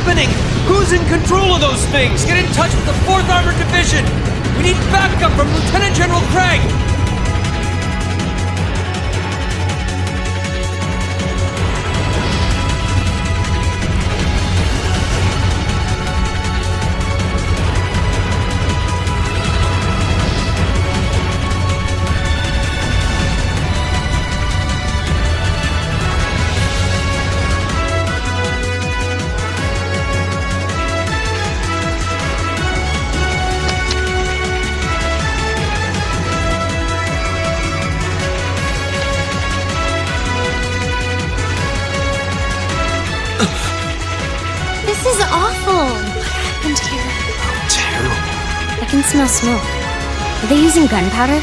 happening? Who's in control of those things? Get in touch with the 4th Armored Division! We need backup from Lieutenant General Craig! This is awful. What happened here? Oh, terrible. I can smell smoke. Are they using gunpowder?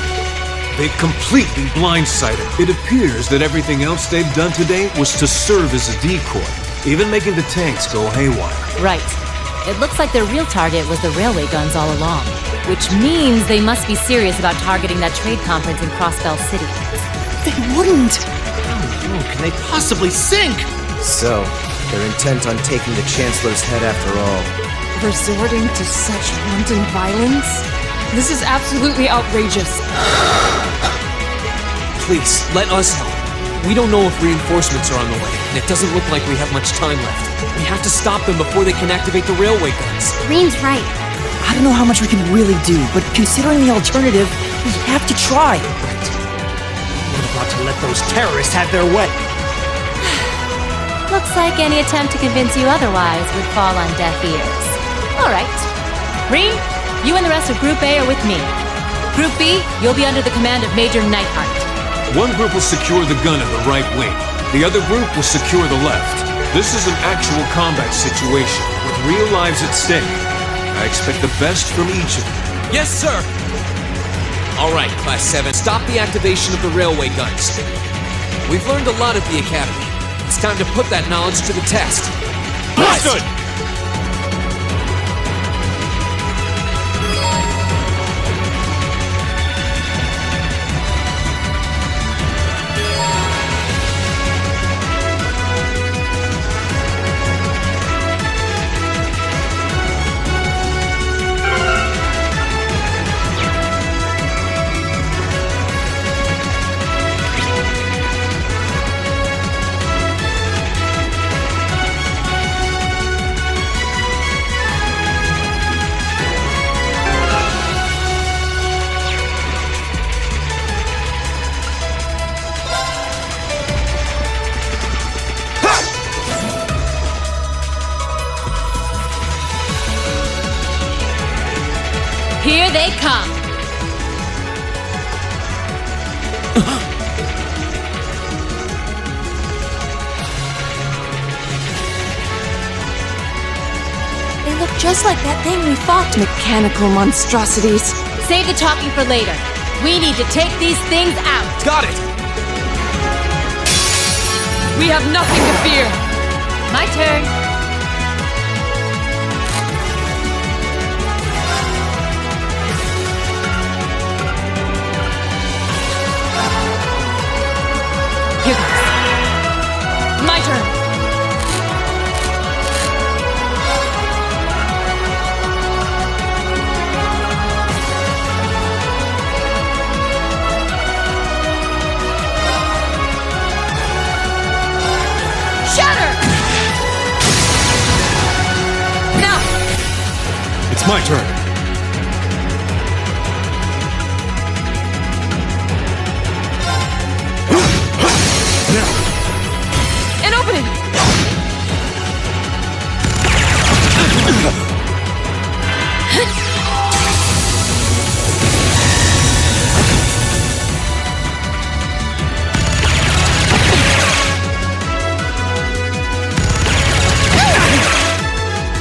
They completely blindsided. It appears that everything else they've done today was to serve as a decoy, even making the tanks go haywire. Right. It looks like their real target was the railway guns all along, which means they must be serious about targeting that trade conference in Crossbell City. They wouldn't! How low can they possibly sink? So, they're intent on taking the Chancellor's head after all. Resorting to such wanton violence? This is absolutely outrageous. Please, let us help. We don't know if reinforcements are on the way, and it doesn't look like we have much time left. We have to stop them before they can activate the railway guns. Green's right. I don't know how much we can really do, but considering the alternative, we have to try. Right. We're not about to let those terrorists have their way. Looks like any attempt to convince you otherwise would fall on deaf ears. All right. Reem, you and the rest of Group A are with me. Group B, you'll be under the command of Major Nightheart. One group will secure the gun in the right wing. The other group will secure the left. This is an actual combat situation, with real lives at stake. I expect the best from each of you. Yes, sir! All right, Class 7, stop the activation of the railway guns. We've learned a lot at the Academy. It's time to put that knowledge to the test. Understood! Here they come! They look just like that thing we fought. Mechanical monstrosities. Save the talking for later. We need to take these things out. Got it! We have nothing to fear. My turn. Here goes. My turn. Shatter! Now! It's my turn. An opening!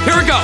Here we go!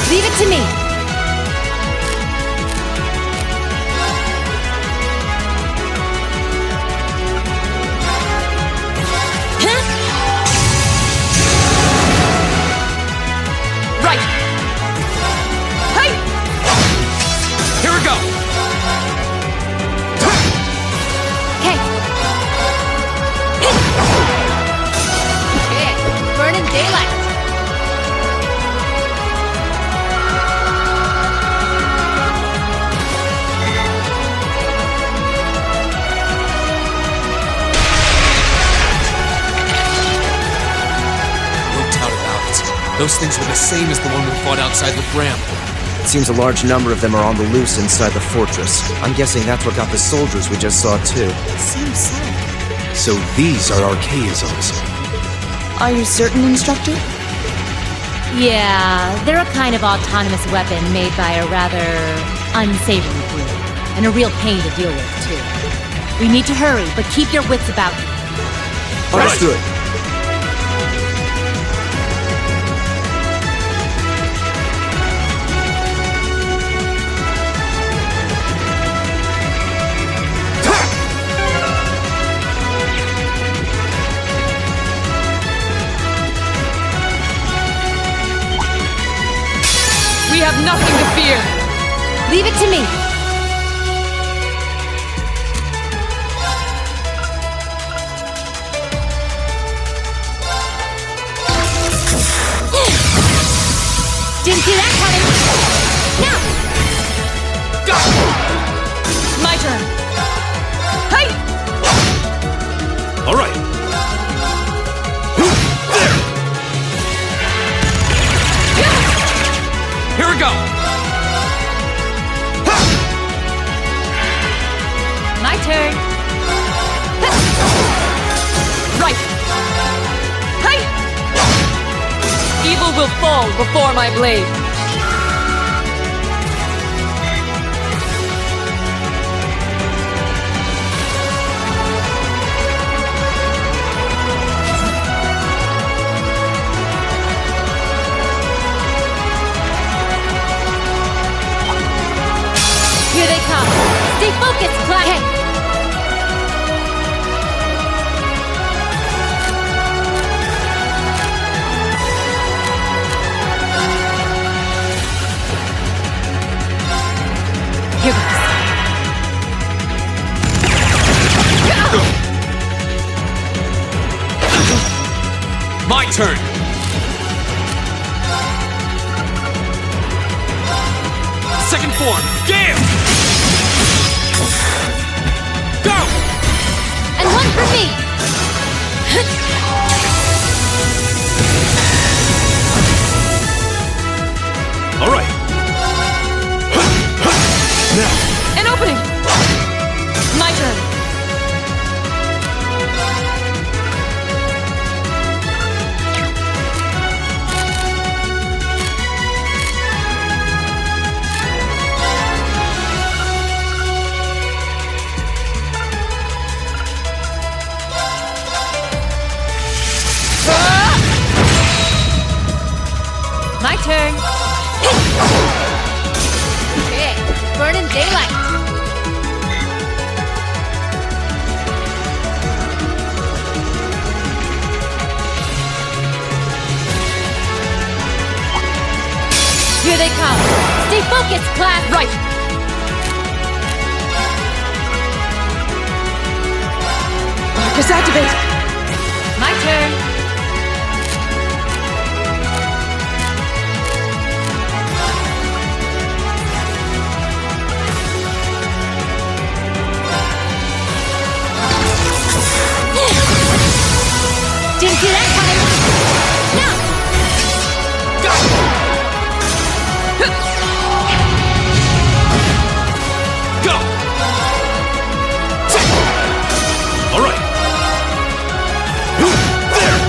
Leave it to me. Right! Hey! Here we go! Okay. Okay, burning daylight. No doubt about it. Those things were the same as the one we fought outside the Bram. It seems a large number of them are on the loose inside the fortress. I'm guessing that's what got the soldiers we just saw too. Seems sad. So these are archaisms. Are you certain, Instructor? Yeah, they're a kind of autonomous weapon made by a rather unsavory group. And a real pain to deal with, too. We need to hurry, but keep your wits about you. Understood. We have nothing to fear. Leave it to me. Didn't see that coming. Now. My turn. Hey! All right. Here we go! My turn. Right! Hey! Evil will fall before my blade. Here they come. Stay focused, Clay. Here goes. My turn! Second form, Gale! Go! And one for me. All right. Now. An opening! My turn. My turn. Okay, burning daylight. Here they come. Stay focused, class. Right! Arcus activate! My turn. Didn't see that coming. Now. Go! All right. There!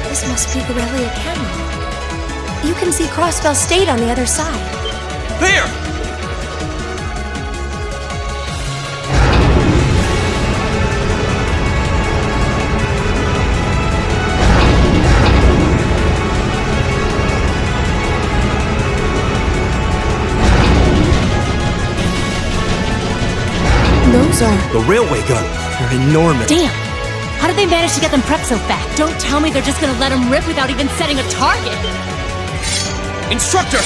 This must be Corellia Canyon. You can see Crossbell State on the other side. There! Those are... The railway gun. They're enormous. Damn! How did they manage to get them prepped so fast? Don't tell me they're just gonna let them rip without even setting a target! Instructor!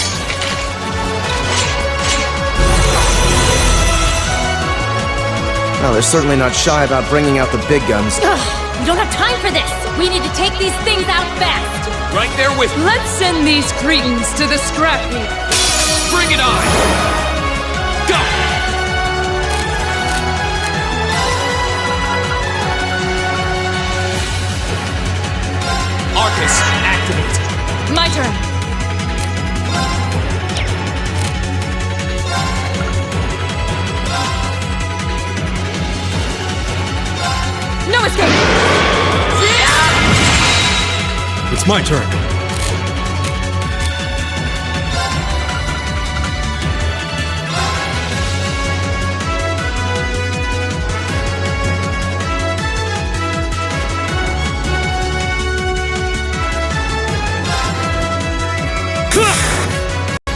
Well, they're certainly not shy about bringing out the big guns. Ugh, we don't have time for this! We need to take these things out fast! Right there with me! Let's send these cretins to the scrap heap. Bring it on! Go! Arcus, activate! My turn. No escape! It's my turn.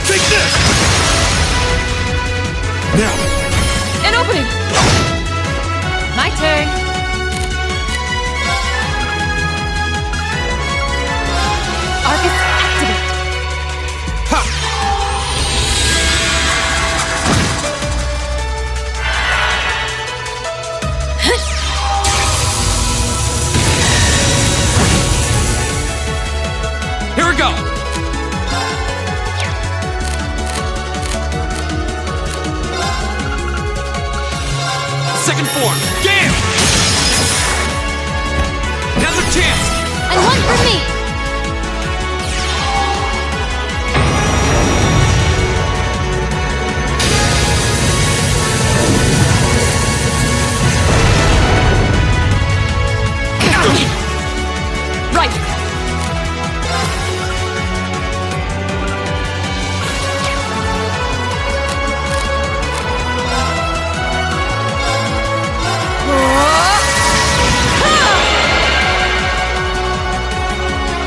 Take this! Now, An opening! My turn! Arcus, activate! Here we go! Second form, game! Another chance! And one for me! Right!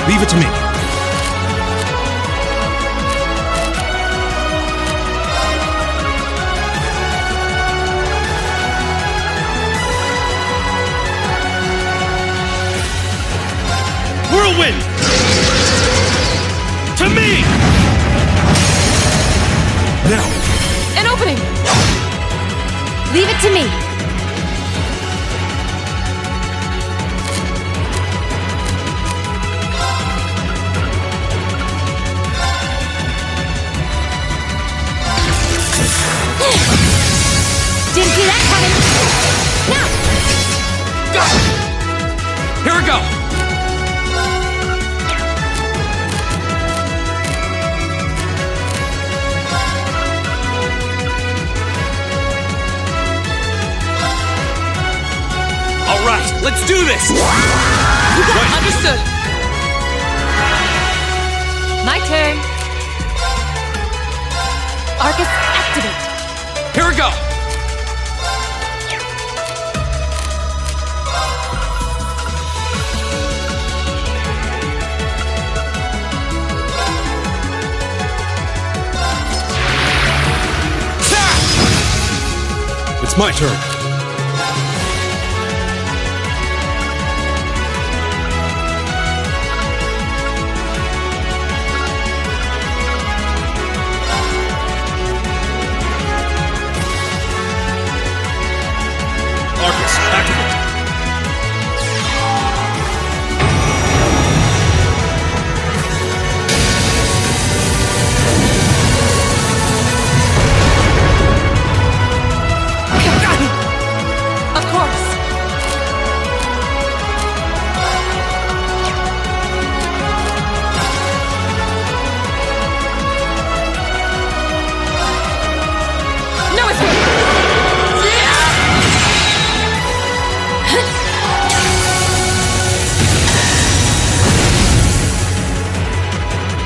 leave it to me. Whirlwind! To me! Now! An opening! Leave it to me! Didn't see that coming! Now! Go! Here we go! All right, let's do this! Understood! My turn! Arcus, activate! Here we go! It's my turn. Arcus, activate.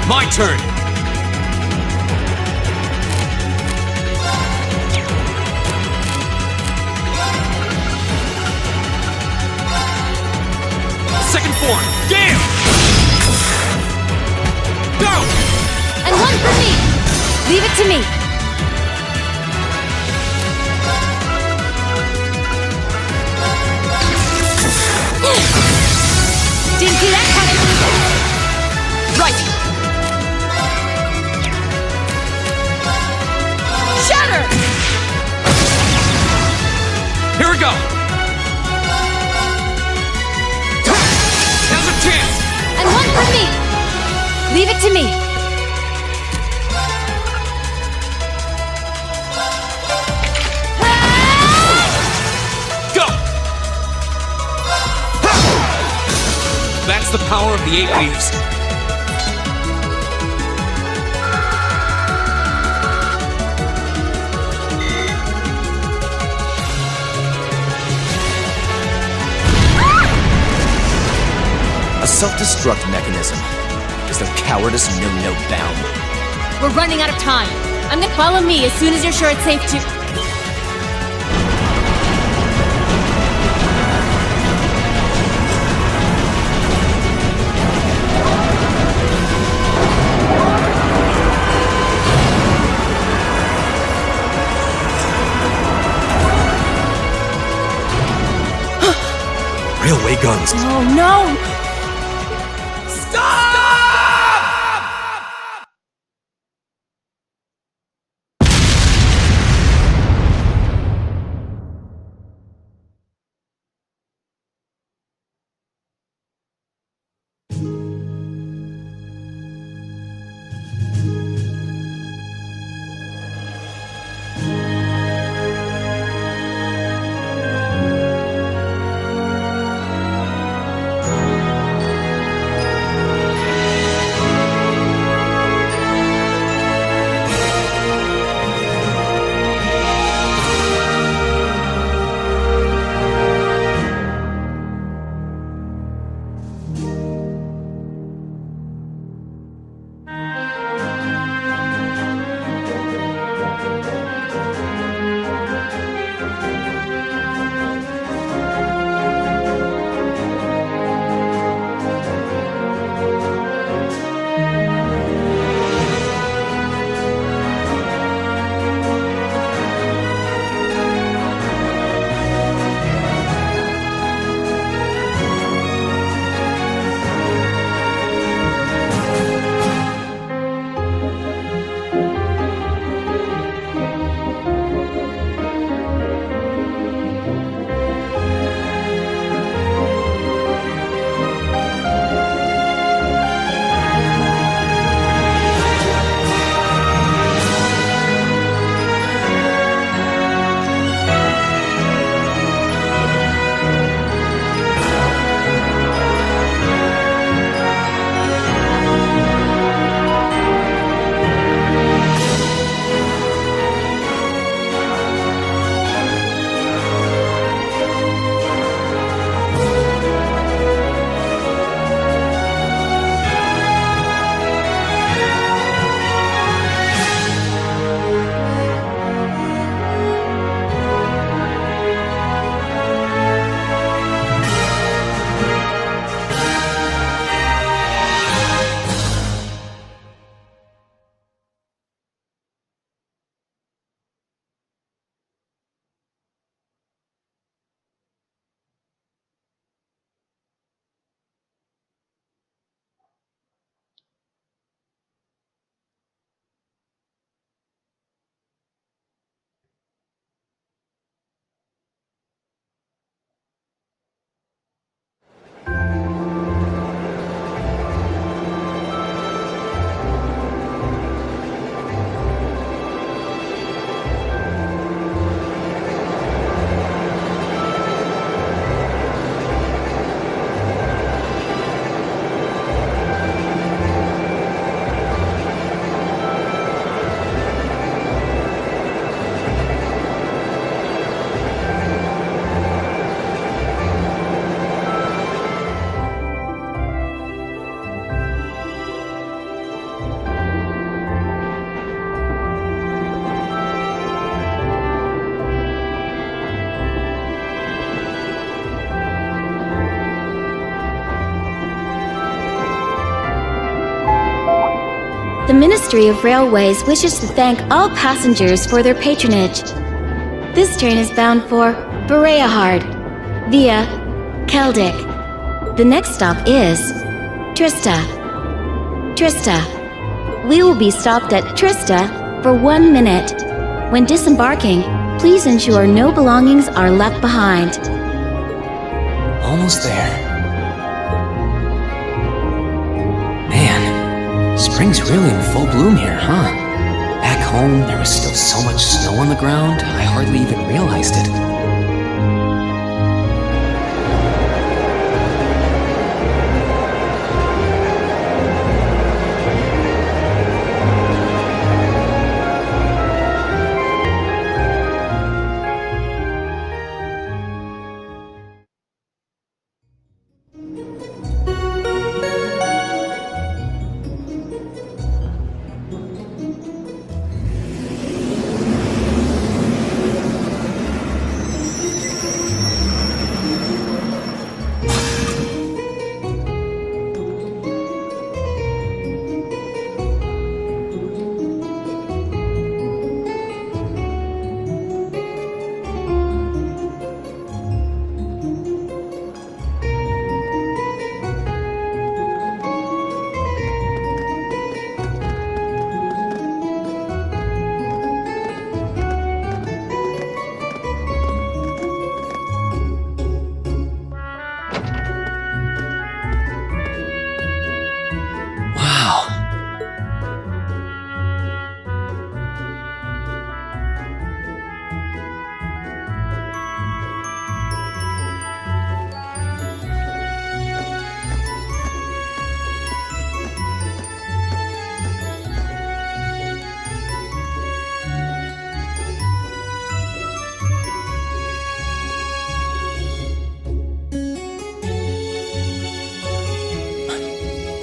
My turn! Second form, Gale! Go! And one for me! Leave it to me! Didn't see that coming! Right! Shatter! Here we go! Now's a chance! And one for me! Leave it to me! Go! That's the power of the 8 leaves. A self-destruct mechanism. Is their cowardice know no bound? We're running out of time. I'm gonna follow me as soon as you're sure it's safe to. Railway guns. Oh no! The Ministry of Railways wishes to thank all passengers for their patronage. This train is bound for Bereahard via Keldic. The next stop is Trista. We will be stopped at Trista for 1 minute. When disembarking, please ensure no belongings are left behind. Almost there. Man, spring's really in full bloom here, huh? Back home, there was still so much snow on the ground, I hardly even realized it.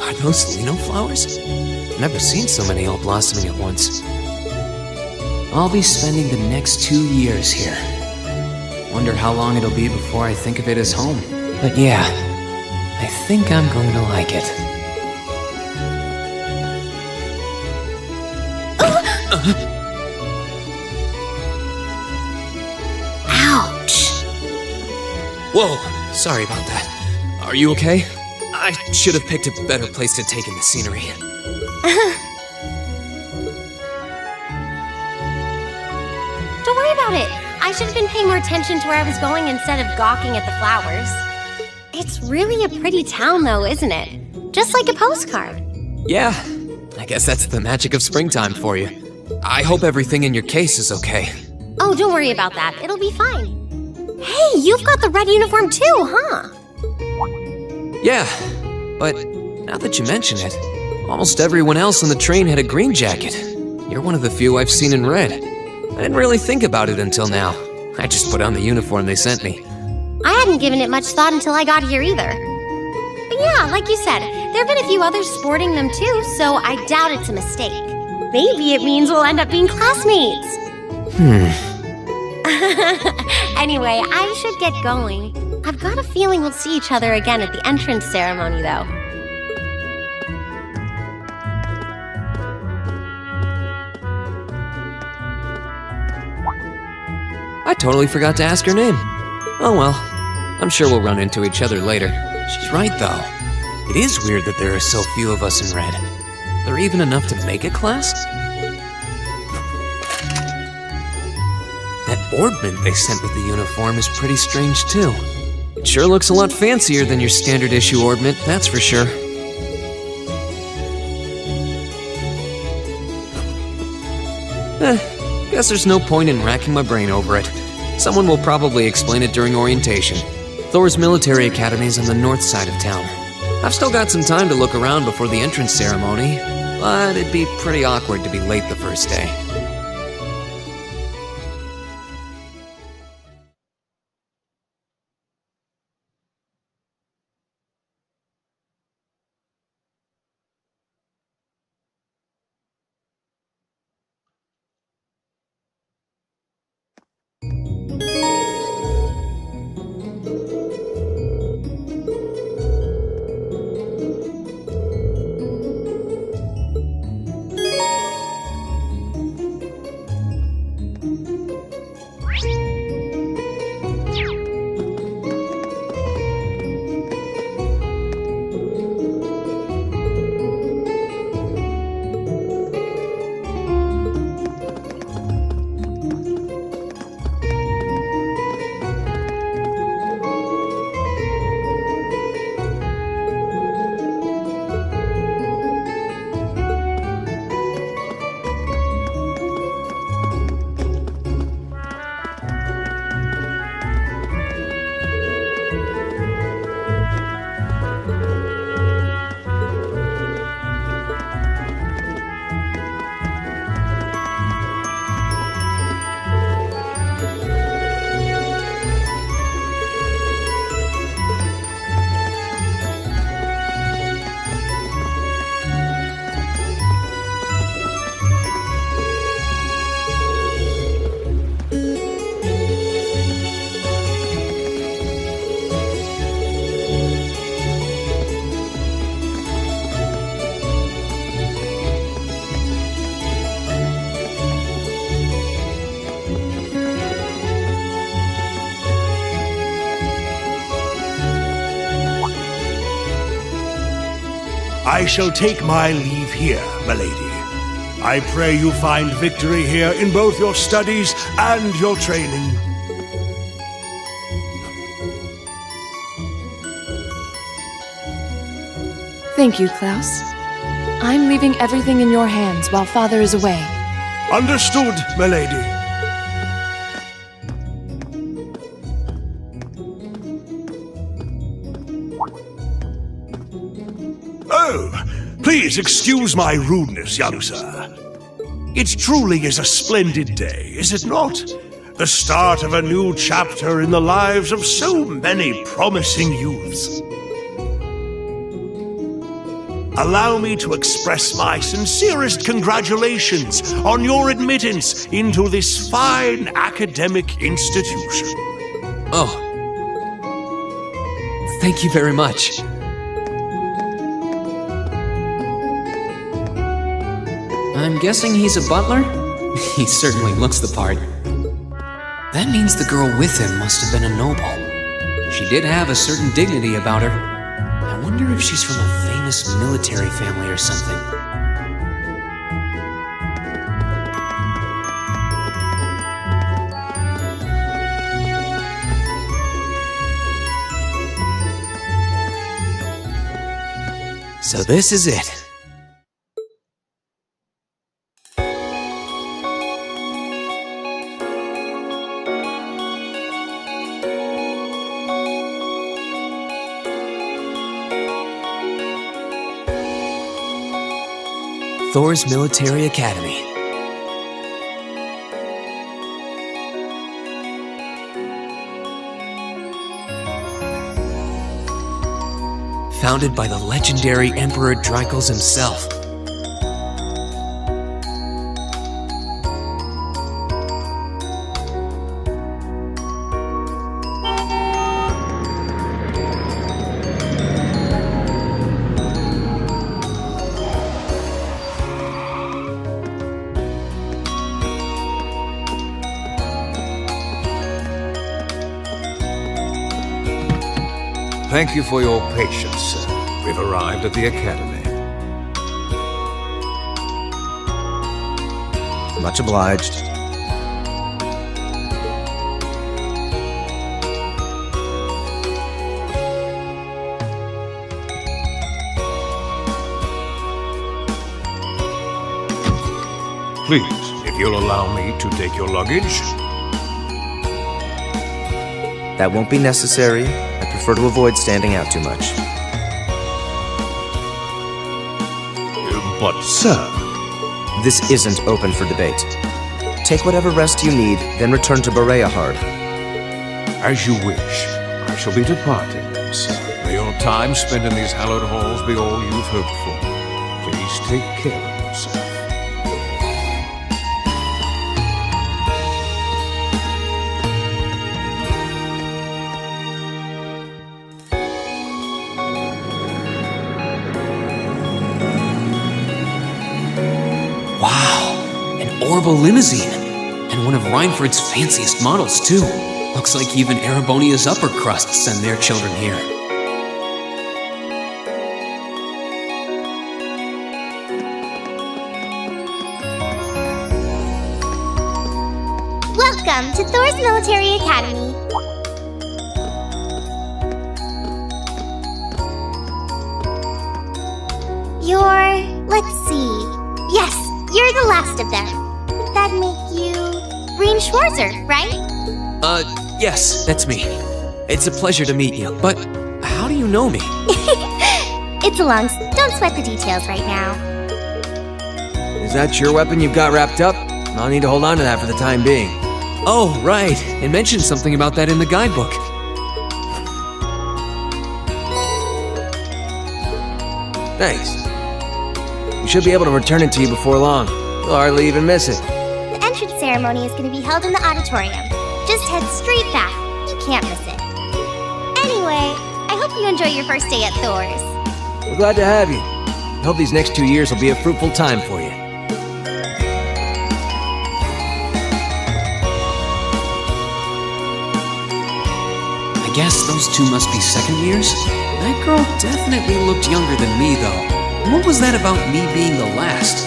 Are those Lino flowers? Never seen so many all blossoming at once. I'll be spending the next 2 years here. Wonder how long it'll be before I think of it as home. But yeah, I think I'm going to like it. Ouch! Whoa, sorry about that. Are you okay? I should have picked a better place to take in the scenery. Don't worry about it. I should have been paying more attention to where I was going instead of gawking at the flowers. It's really a pretty town, though, isn't it? Just like a postcard. Yeah, I guess that's the magic of springtime for you. I hope everything in your case is okay. Oh, don't worry about that. It'll be fine. Hey, you've got the red uniform too, huh? Yeah, but now that you mention it, almost everyone else on the train had a green jacket. You're one of the few I've seen in red. I didn't really think about it until now. I just put on the uniform they sent me. I hadn't given it much thought until I got here either. But yeah, like you said, there have been a few others sporting them too, so I doubt it's a mistake. Maybe it means we'll end up being classmates. Anyway, I should get going. I've got a feeling we'll see each other again at the entrance ceremony, though. I totally forgot to ask her name. Oh well, I'm sure we'll run into each other later. She's right, though. It is weird that there are so few of us in red. There even enough to make a class? That orbment they sent with the uniform is pretty strange, too. It sure looks a lot fancier than your standard issue orbment, that's for sure. Guess there's no point in racking my brain over it. Someone will probably explain it during orientation. Thor's military academy is on the north side of town. I've still got some time to look around before the entrance ceremony, but it'd be pretty awkward to be late the first day. I shall take my leave here, milady. I pray you find victory here in both your studies and your training. Thank you, Klaus. I'm leaving everything in your hands while Father is away. Understood, milady. Oh, please excuse my rudeness, young sir. It truly is a splendid day, is it not? The start of a new chapter in the lives of so many promising youths. Allow me to express my sincerest congratulations on your admittance into this fine academic institution. Oh. Thank you very much. I'm guessing he's a butler? He certainly looks the part. That means the girl with him must have been a noble. She did have a certain dignity about her. I wonder if she's from a famous military family or something. So this is it. Thor's Military Academy. Founded by the legendary Emperor Dreikels himself. Thank you for your patience, sir. We've arrived at the Academy. Much obliged. Please, if you'll allow me to take your luggage. That won't be necessary. I prefer to avoid standing out too much. But, sir... This isn't open for debate. Take whatever rest you need, then return to Bereahard. As you wish. I shall be departing, sir. May your time spent in these hallowed halls be all you've hoped for. Please take care of yourself. Orbital limousine, and one of Reinford's fanciest models, too. Looks like even Erebonia's upper crust send their children here. Welcome to Thor's Military Academy. Let's see. Yes, you're the last of them. That'd make you Green Schwarzer, right? Yes, that's me. It's a pleasure to meet you, but how do you know me? It's a lungs. Don't sweat the details right now. Is that your weapon you've got wrapped up? I'll need to hold on to that for the time being. Oh, right. It mentioned something about that in the guidebook. Thanks. We should be able to return it to you before long. You'll hardly even miss it. The entrance ceremony is going to be held in the auditorium. Just head straight back. You can't miss it. Anyway, I hope you enjoy your first day at Thor's. We're glad to have you. I hope these next 2 years will be a fruitful time for you. I guess those two must be second years? That girl definitely looked younger than me, though. What was that about me being the last?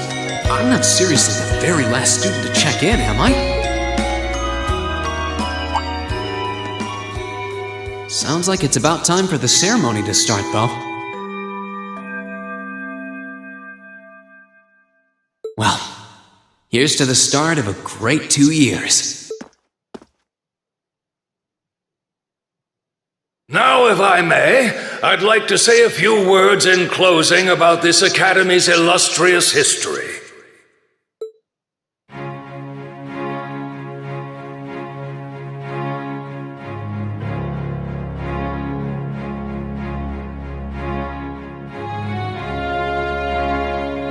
I'm not seriously the very last student to check in, am I? Sounds like it's about time for the ceremony to start, though. Well, here's to the start of a great 2 years. Now, if I may, I'd like to say a few words in closing about this Academy's illustrious history.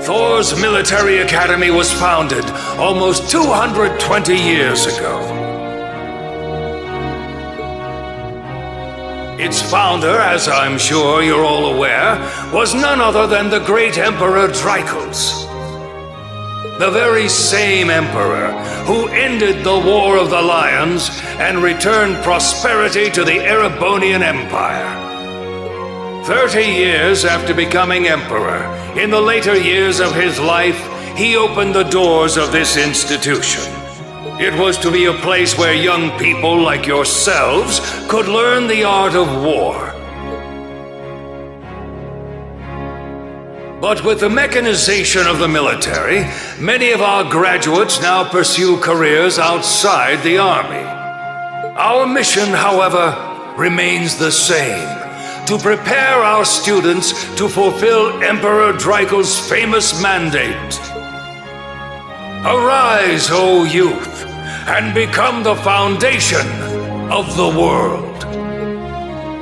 Thor's Military Academy was founded almost 220 years ago. Its founder, as I'm sure you're all aware, was none other than the great Emperor Drykos. The very same emperor who ended the War of the Lions and returned prosperity to the Erebonian Empire. 30 years after becoming emperor, in the later years of his life, he opened the doors of this institution. It was to be a place where young people like yourselves could learn the art of war. But with the mechanization of the military, many of our graduates now pursue careers outside the army. Our mission, however, remains the same: to prepare our students to fulfill Emperor Drykos' famous mandate. Arise, O youth, and become the foundation of the world.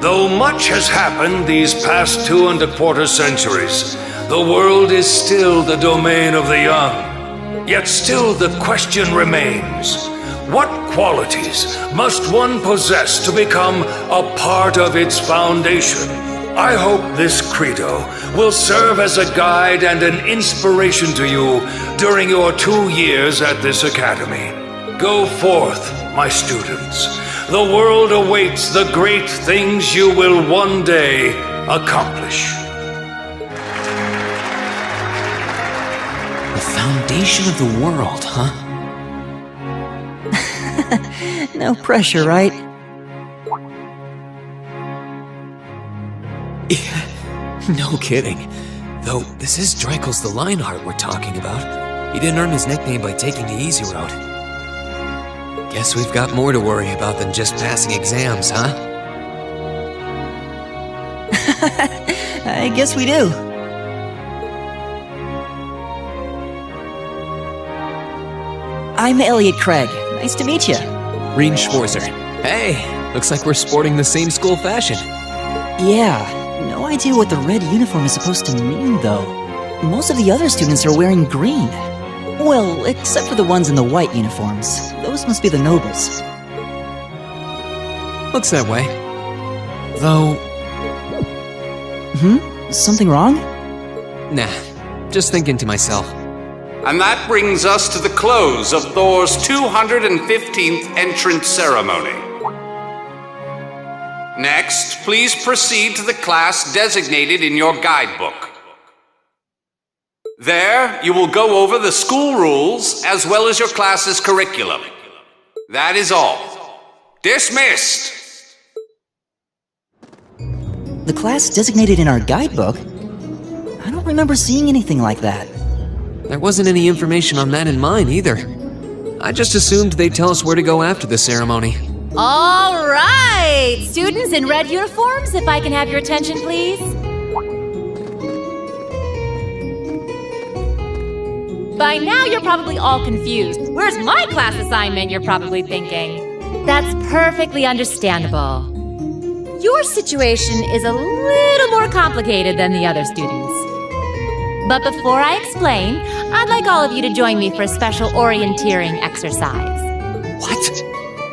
Though much has happened these past 2¼ centuries, the world is still the domain of the young. Yet still the question remains: what qualities must one possess to become a part of its foundation? I hope this credo will serve as a guide and an inspiration to you during your 2 years at this academy. Go forth, my students. The world awaits the great things you will one day accomplish. The foundation of the world, huh? No pressure, right? No kidding. Though, this is Drykos the Lionheart we're talking about. He didn't earn his nickname by taking the easy road. Guess we've got more to worry about than just passing exams, huh? I guess we do. I'm Elliot Craig. Nice to meet you. Reen Schwarzer. Hey, looks like we're sporting the same school fashion. Yeah, no idea what the red uniform is supposed to mean, though. Most of the other students are wearing green. Well, except for the ones in the white uniforms. Those must be the nobles. Looks that way. Though... Something wrong? Nah, just thinking to myself. And that brings us to the close of Thor's 215th entrance ceremony. Next, please proceed to the class designated in your guidebook. There, you will go over the school rules as well as your class's curriculum. That is all. Dismissed! The class designated in our guidebook? I don't remember seeing anything like that. There wasn't any information on that in mine either. I just assumed they'd tell us where to go after the ceremony. All right! Students in red uniforms, if I can have your attention, please. By now, you're probably all confused. Where's my class assignment, you're probably thinking. That's perfectly understandable. Your situation is a little more complicated than the other students. But before I explain, I'd like all of you to join me for a special orienteering exercise. What?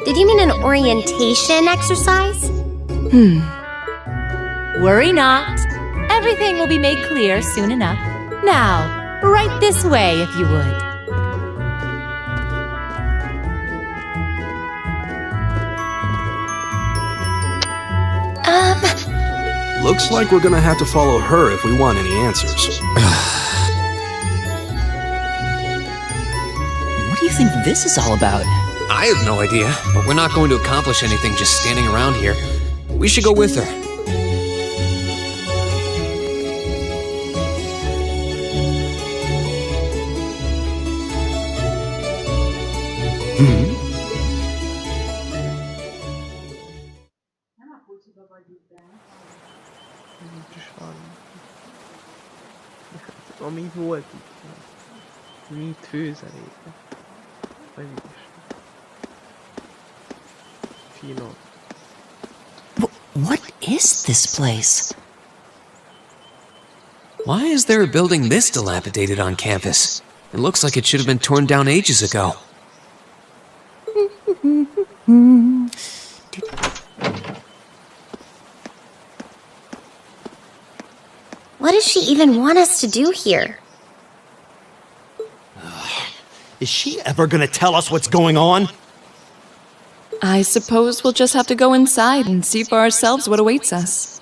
Did you mean an orientation exercise? Worry not. Everything will be made clear soon enough. Now, right this way, if you would. Looks like we're gonna have to follow her if we want any answers. What do you think this is all about? I have no idea, but we're not going to accomplish anything just standing around here. We should go with her. Ami volt itt. Mit főzelék? Finom. What is this place? Why is there a building this dilapidated on campus? It looks like it should have been torn down ages ago. What does she even want us to do here? Is she ever gonna tell us what's going on? I suppose we'll just have to go inside and see for ourselves what awaits us.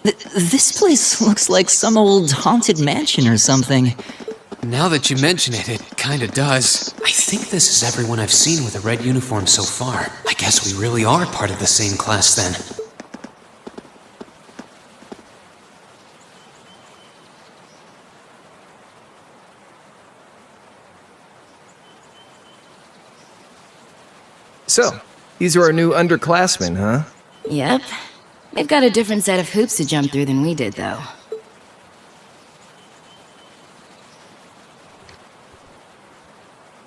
This place looks like some old haunted mansion or something. Now that you mention it, it kinda does. I think this is everyone I've seen with a red uniform so far. I guess we really are part of the same class then. So, these are our new underclassmen, huh? Yep. They've got a different set of hoops to jump through than we did, though.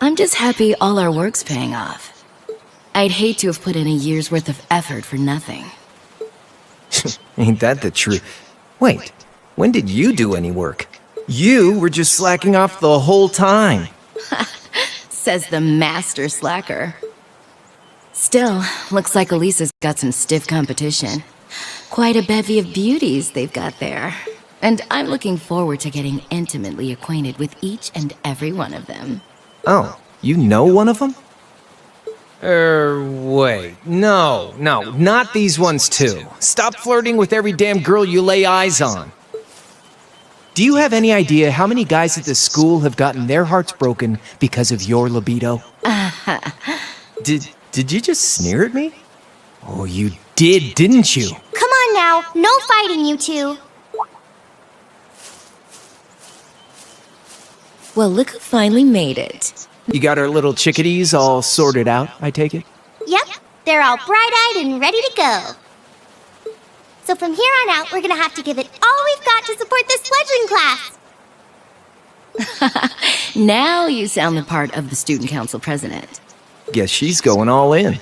I'm just happy all our work's paying off. I'd hate to have put in a year's worth of effort for nothing. Ain't that the truth? Wait, when did you do any work? You were just slacking off the whole time. Says the master slacker. Still, looks like Elisa's got some stiff competition. Quite a bevy of beauties they've got there. And I'm looking forward to getting intimately acquainted with each and every one of them. Oh, you know one of them? Wait. No, not these ones too. Stop flirting with every damn girl you lay eyes on. Do you have any idea how many guys at this school have gotten their hearts broken because of your libido? Did you just sneer at me? Oh, you did, didn't you? Come on now, no fighting, you two. Well, look who finally made it. You got our little chickadees all sorted out, I take it? Yep, they're all bright-eyed and ready to go. So from here on out, we're gonna have to give it all we've got to support this fledgling class. Now you sound the part of the student council president. Guess she's going all in.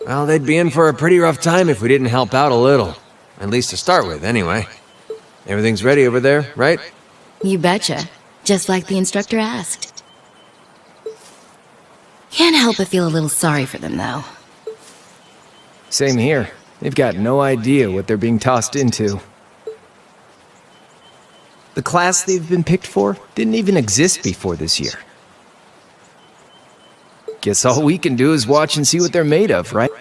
Well, they'd be in for a pretty rough time if we didn't help out a little. At least to start with, anyway. Everything's ready over there, right? You betcha. Just like the instructor asked. Can't help but feel a little sorry for them, though. Same here. They've got no idea what they're being tossed into. The class they've been picked for didn't even exist before this year. Guess all we can do is watch and see what they're made of, right?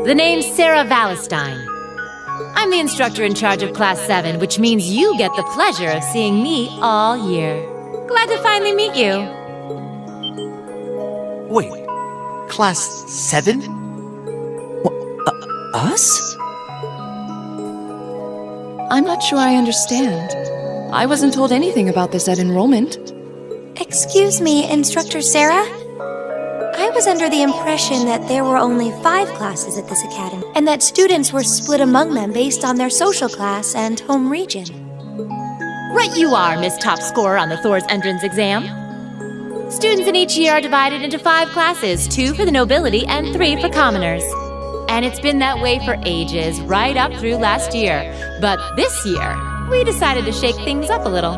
The name's Sarah Valestine. I'm the instructor in charge of Class 7, which means you get the pleasure of seeing me all year. Glad to finally meet you. Wait, Class 7? Us? I'm not sure I understand. I wasn't told anything about this at enrollment. Excuse me, Instructor Sarah? I was under the impression that there were only 5 classes at this academy, and that students were split among them based on their social class and home region. Right you are, Miss Top Scorer on the Thor's entrance exam. Students in each year are divided into 5 classes, 2 for the nobility and 3 for commoners. And it's been that way for ages, right up through last year. But this year, we decided to shake things up a little.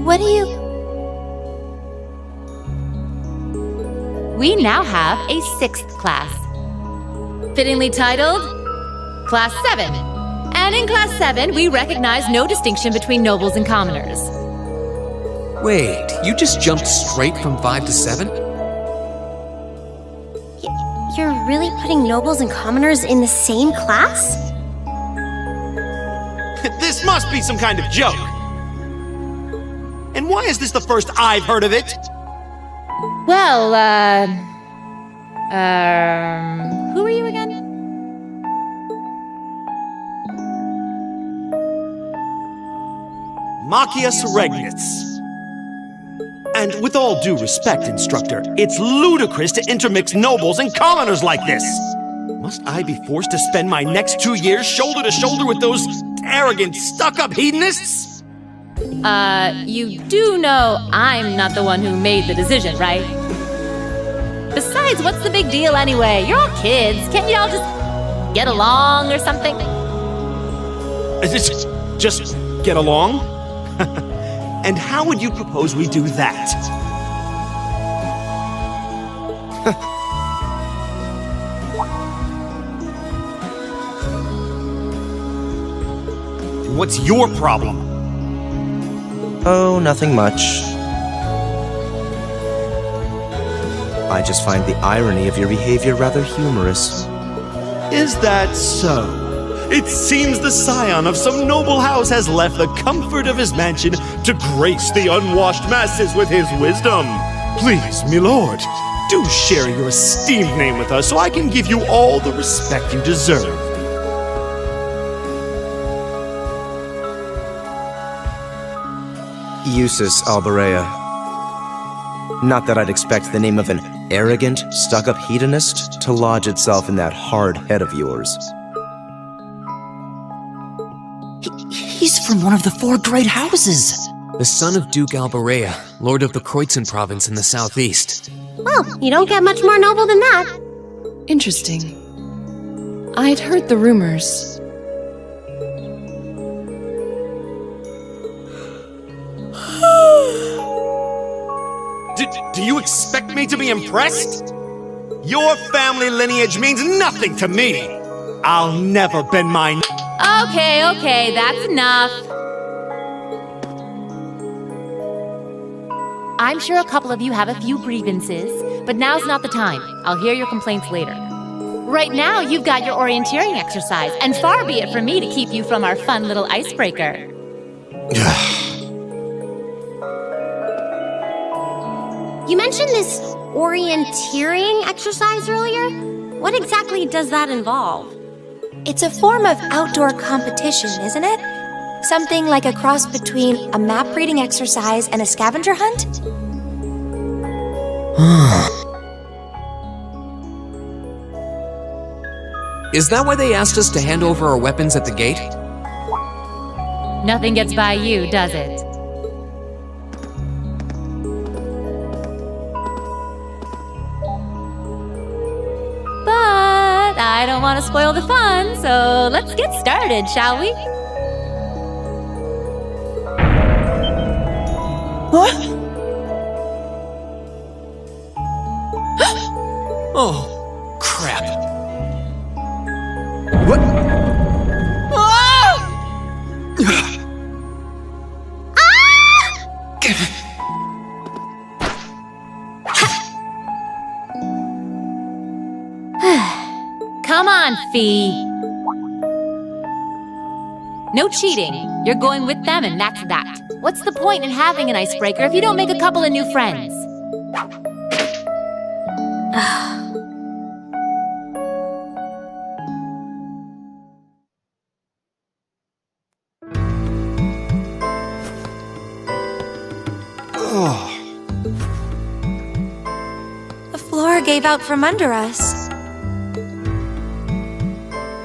What do you... We now have a 6th class. Fittingly titled, Class 7. And in Class 7, we recognize no distinction between nobles and commoners. Wait, you just jumped straight from 5 to 7? You're really putting nobles and commoners in the same class? This must be some kind of joke. And why is this the first I've heard of it? Well, who are you again? Machias Regnitz. And with all due respect, Instructor, it's ludicrous to intermix nobles and commoners like this. Must I be forced to spend my next 2 years shoulder to shoulder with those arrogant, stuck-up hedonists? You do know I'm not the one who made the decision, right? Besides, what's the big deal anyway? You're all kids. Can't you all just get along or something? Just get along? And how would you propose we do that? What's your problem? Oh, nothing much. I just find the irony of your behavior rather humorous. Is that so? It seems the scion of some noble house has left the comfort of his mansion to grace the unwashed masses with his wisdom. Please, milord, do share your esteemed name with us so I can give you all the respect you deserve. Eustace Alberea. Not that I'd expect the name of an arrogant, stuck-up hedonist to lodge itself in that hard head of yours. He's from one of the 4 great houses. The son of Duke Alberea, lord of the Kreutzen province in the southeast. Well, you don't get much more noble than that. Interesting. I'd heard the rumors. Do you expect me to be impressed? Your family lineage means nothing to me. I'll never bend my... Okay, that's enough. I'm sure a couple of you have a few grievances, but now's not the time. I'll hear your complaints later. Right now, you've got your orienteering exercise, and far be it from me to keep you from our fun little icebreaker. You mentioned this orienteering exercise earlier. What exactly does that involve? It's a form of outdoor competition, isn't it? Something like a cross between a map-reading exercise and a scavenger hunt? Is that why they asked us to hand over our weapons at the gate? Nothing gets by you, does it? But I don't want to spoil the fun, so let's get started, shall we? What? Oh, crap. What? Come on, Fee. No cheating. You're going with them, and that's that. What's the point in having an icebreaker if you don't make a couple of new friends? The floor gave out from under us.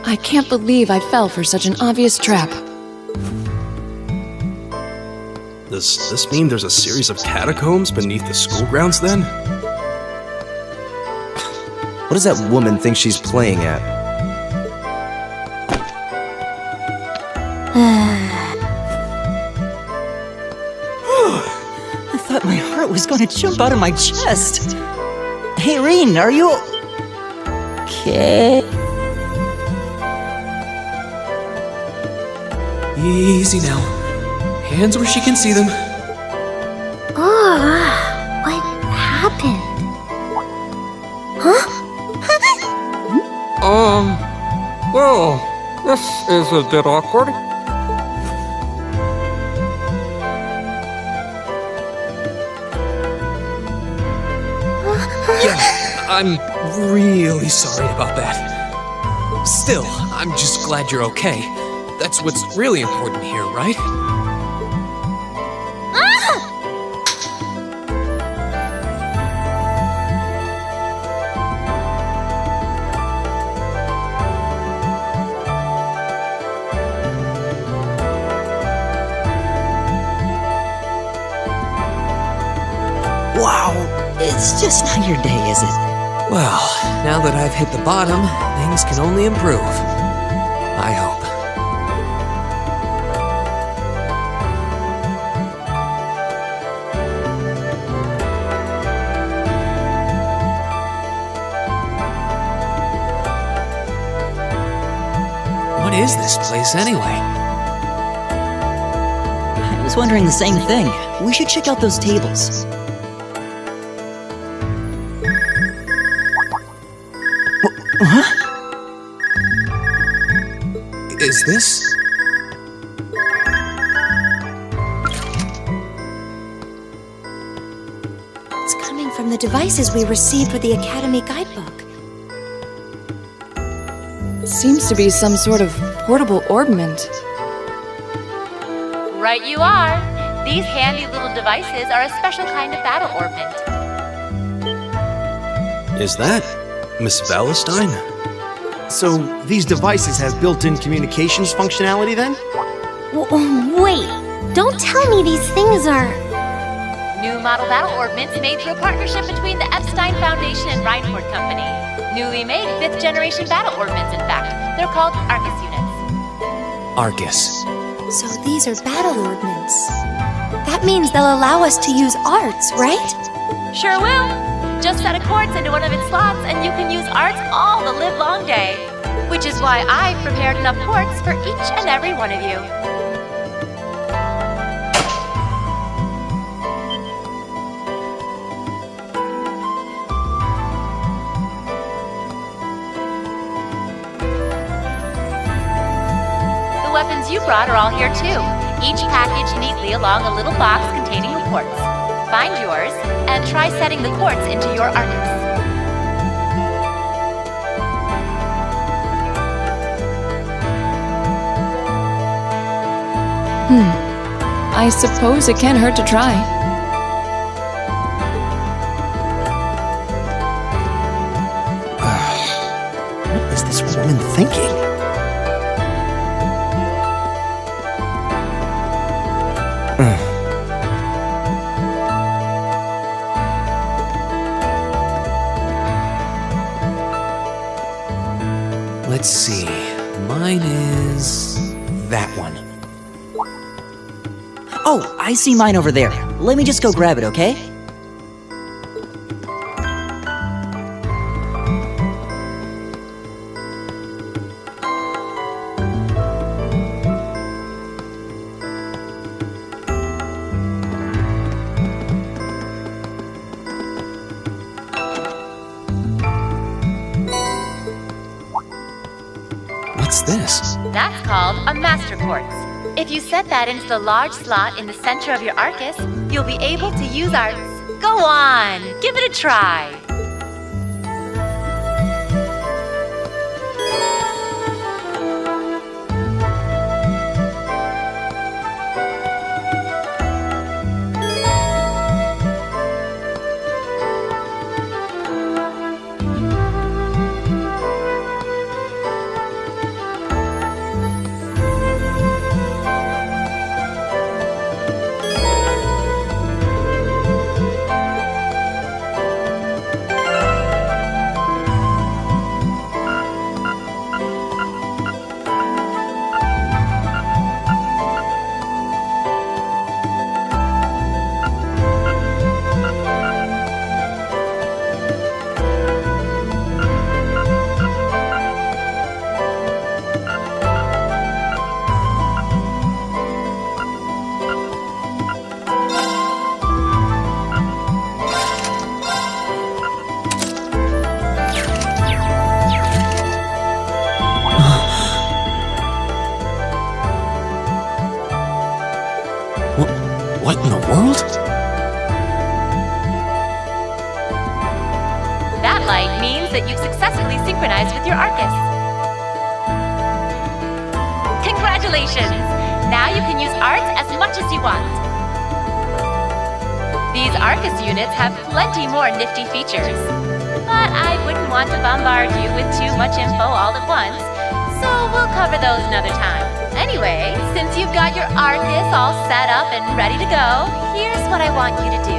I can't believe I fell for such an obvious trap. Does this mean there's a series of catacombs beneath the school grounds then? What does that woman think she's playing at? I thought my heart was going to jump out of my chest. Hey, Reen, are you okay? Easy now. Hands where she can see them. Oh, what happened? Huh? Well, this is a bit awkward. Yeah, I'm really sorry about that. Still, I'm just glad you're okay. That's what's really important here, right? Wow, it's just not your day, is it? Well, now that I've hit the bottom, things can only improve. I hope. What is this place anyway? I was wondering the same thing. We should check out those tables. Huh? Is this? It's coming from the devices we received with the Academy guidebook. Seems to be some sort of portable orbment. Right you are. These handy little devices are a special kind of battle orbment. Is that Miss Valentine? So, these devices have built-in communications functionality then? Wait, don't tell me these things are... New model battle orbments made through a partnership between the Epstein Foundation and Reinhold Company. Newly made 5th generation battle orbments, in fact. They're called Arcus units. Arcus. So these are battle orbments. That means they'll allow us to use arts, right? Sure will. Just set a quartz into one of its slots and you can use arts all the livelong day. Which is why I've prepared enough quartz for each and every one of you. The weapons you brought are all here too, each packaged neatly along a little box containing a quartz. Find yours, and try setting the quartz into your Arcus. I suppose it can't hurt to try. What is this woman thinking? Let's see. Mine is that one. Oh, I see mine over there. Let me just go grab it, okay? What's this? That's called a master quartz. If you set that into the large slot in the center of your Arcus, you'll be able to use arts. Go on, give it a try. What in the world? That light means that you've successfully synchronized with your Arcus. Congratulations! Now you can use art as much as you want. These Arcus units have plenty more nifty features. But I wouldn't want to bombard you with too much info all at once, so we'll cover those another time. Anyway, since you've got your Arcus all set up and ready to go, here's what I want you to do.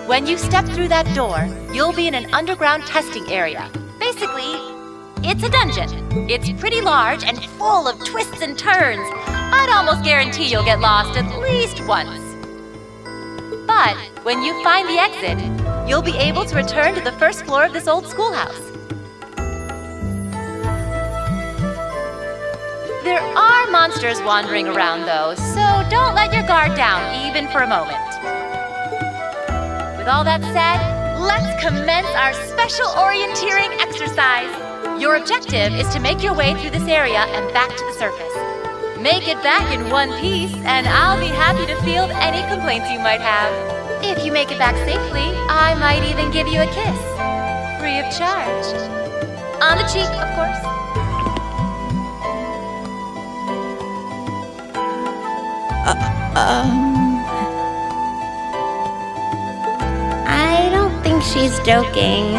When you step through that door, you'll be in an underground testing area. Basically, it's a dungeon. It's pretty large and full of twists and turns. I'd almost guarantee you'll get lost at least once. But when you find the exit, you'll be able to return to the first floor of this old schoolhouse. There are monsters wandering around, though, so don't let your guard down, even for a moment. With all that said, let's commence our special orienteering exercise. Your objective is to make your way through this area and back to the surface. Make it back in one piece, and I'll be happy to field any complaints you might have. If you make it back safely, I might even give you a kiss. Free of charge. On the cheek, of course. I don't think she's joking.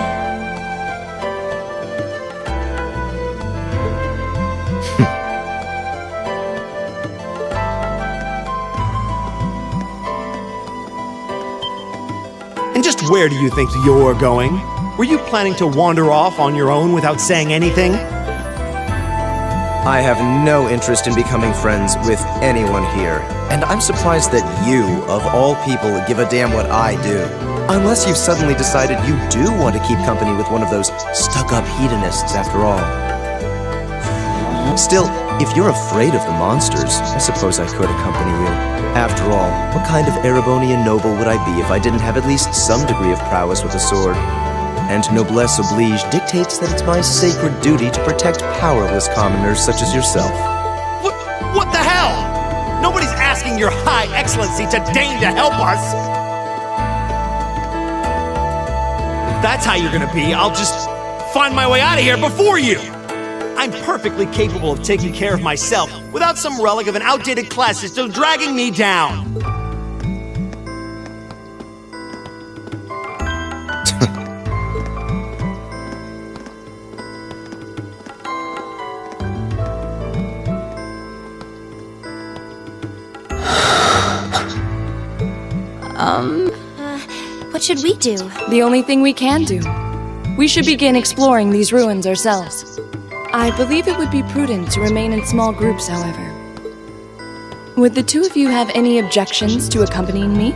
And just where do you think you're going? Were you planning to wander off on your own without saying anything? I have no interest in becoming friends with anyone here, and I'm surprised that you, of all people, give a damn what I do. Unless you've suddenly decided you do want to keep company with one of those stuck-up hedonists after all. Still, if you're afraid of the monsters, I suppose I could accompany you. After all, what kind of Erebonian noble would I be if I didn't have at least some degree of prowess with a sword? And noblesse oblige dictates that it's my sacred duty to protect powerless commoners such as yourself. What the hell? Nobody's asking your high excellency to deign to help us! If that's how you're gonna be, I'll just find my way out of here before you! I'm perfectly capable of taking care of myself without some relic of an outdated class system dragging me down! What should we do? The only thing we can do. We should begin exploring these ruins ourselves. I believe it would be prudent to remain in small groups, however. Would the two of you have any objections to accompanying me?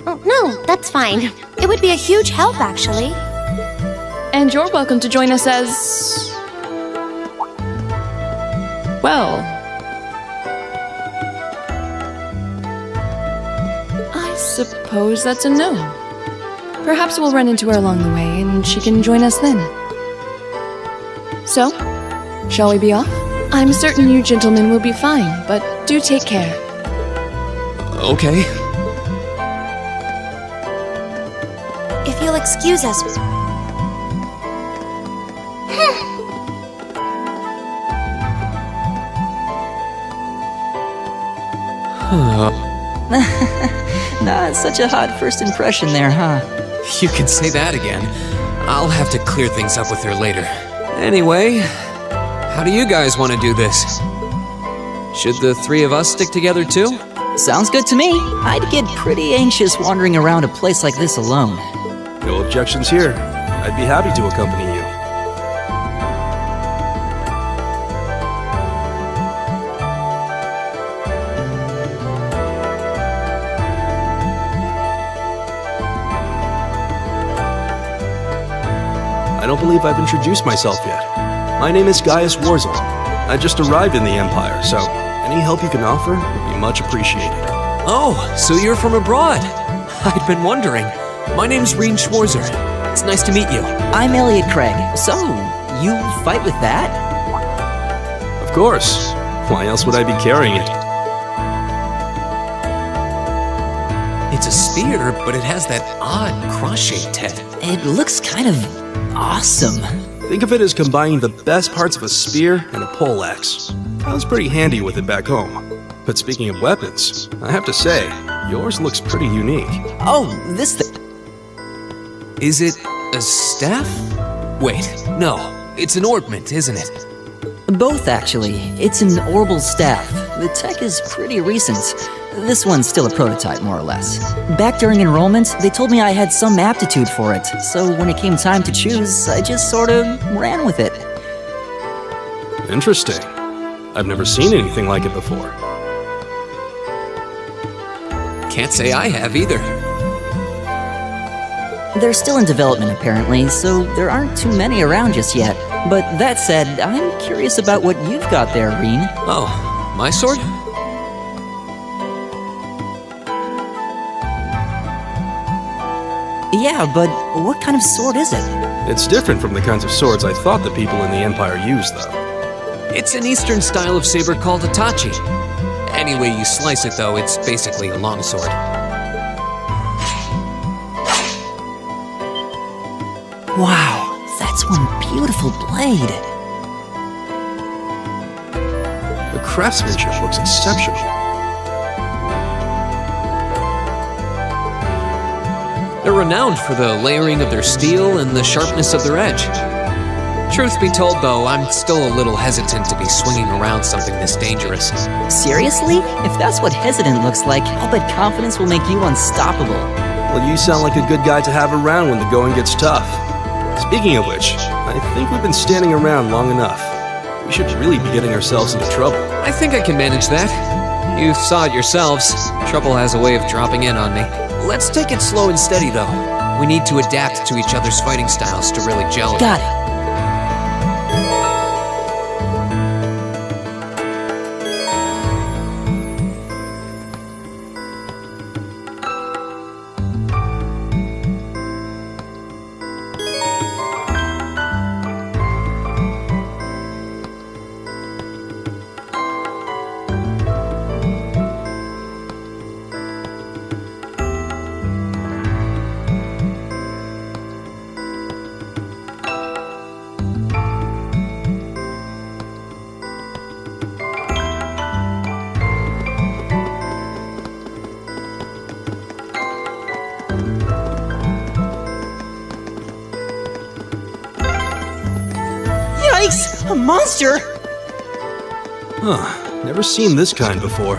Oh, no, that's fine. It would be a huge help, actually. And you're welcome to join us as... well... I suppose that's a no. Perhaps we'll run into her along the way, and she can join us then. So, shall we be off? I'm certain you gentlemen will be fine, but do take care. Okay. If you'll excuse us... Not such a hot first impression there, huh? You can say that again. I'll have to clear things up with her later. Anyway, how do you guys want to do this? Should the three of us stick together too? Sounds good to me. I'd get pretty anxious wandering around a place like this alone. No objections here. I'd be happy to accompany you. I don't believe I've introduced myself yet. My name is Gaius Warzel. I just arrived in the Empire, so any help you can offer would be much appreciated. Oh, so you're from abroad. I'd been wondering. My name's Reen Schwarzer. It's nice to meet you. I'm Elliot Craig. So, you fight with that? Of course. Why else would I be carrying it? It's a spear, but it has that odd cross-shaped head. It looks kind of awesome. Think of it as combining the best parts of a spear and a poleaxe. I was pretty handy with it back home. But speaking of weapons, I have to say, yours looks pretty unique. Oh, this thing. Is it a staff? Wait, no. It's an ornament, isn't it? Both, actually. It's an orbital staff. The tech is pretty recent. This one's still a prototype, more or less. Back during enrollment, they told me I had some aptitude for it, so when it came time to choose, I just sort of ran with it. Interesting. I've never seen anything like it before. Can't say I have either. They're still in development, apparently, so there aren't too many around just yet. But that said, I'm curious about what you've got there, Reen. Oh, my sword? Yeah, but what kind of sword is it? It's different from the kinds of swords I thought the people in the Empire used, though. It's an Eastern style of saber called a tachi. Any way you slice it, though, it's basically a longsword. Wow, that's one beautiful blade. The craftsmanship looks exceptional. They're renowned for the layering of their steel and the sharpness of their edge. Truth be told, though, I'm still a little hesitant to be swinging around something this dangerous. Seriously? If that's what hesitant looks like, I'll bet confidence will make you unstoppable. Well, you sound like a good guy to have around when the going gets tough. Speaking of which, I think we've been standing around long enough. We should really be getting ourselves into trouble. I think I can manage that. You saw it yourselves. Trouble has a way of dropping in on me. Let's take it slow and steady, though. We need to adapt to each other's fighting styles to really gel. Got it. Yikes! A monster! Huh, never seen this kind before.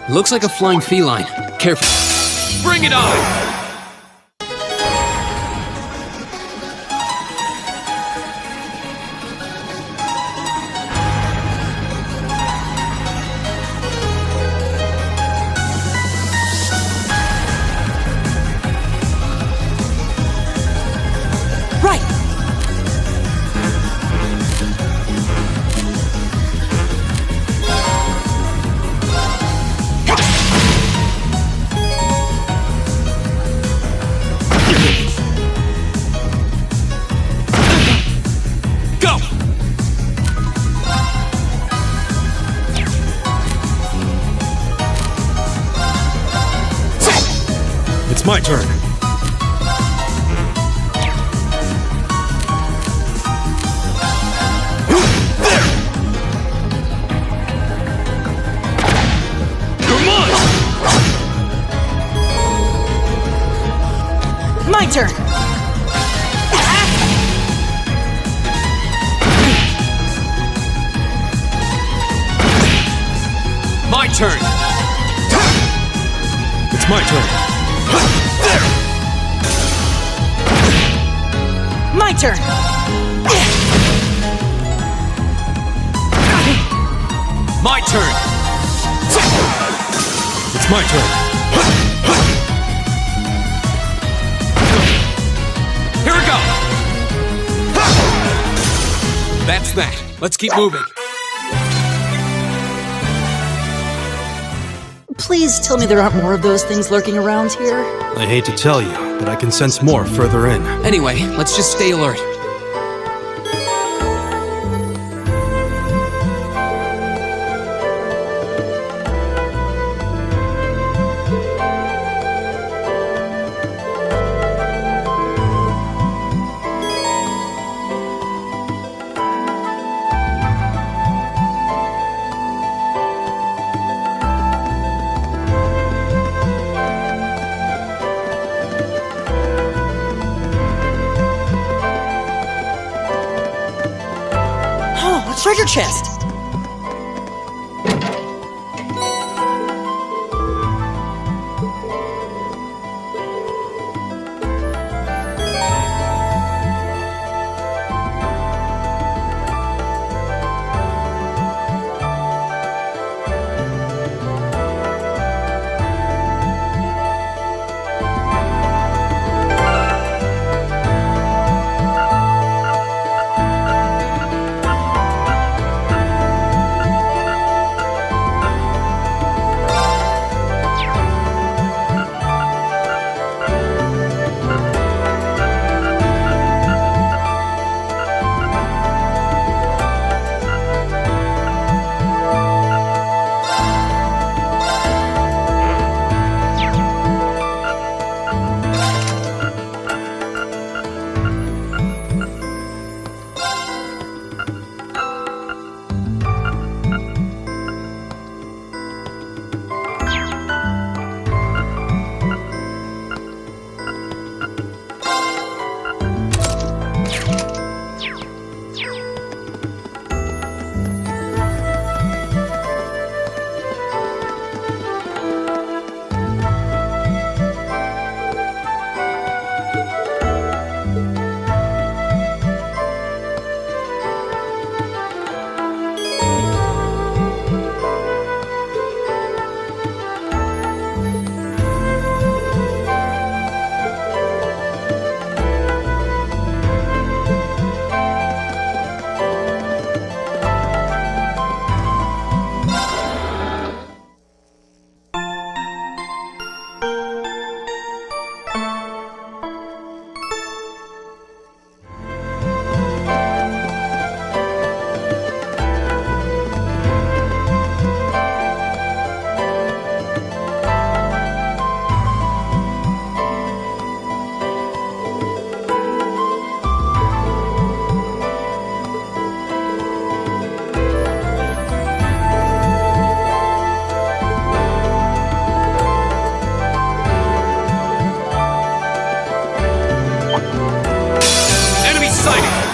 Looks like a flying feline. Careful. Bring it on! It's my turn. Come on! My turn! My turn. It's my turn. My turn! My turn. It's my turn. Here we go. That's that. Let's keep moving. Please tell me there aren't more of those things lurking around here. I hate to tell you, but I can sense more further in. Anyway, let's just stay alert. treasure chest!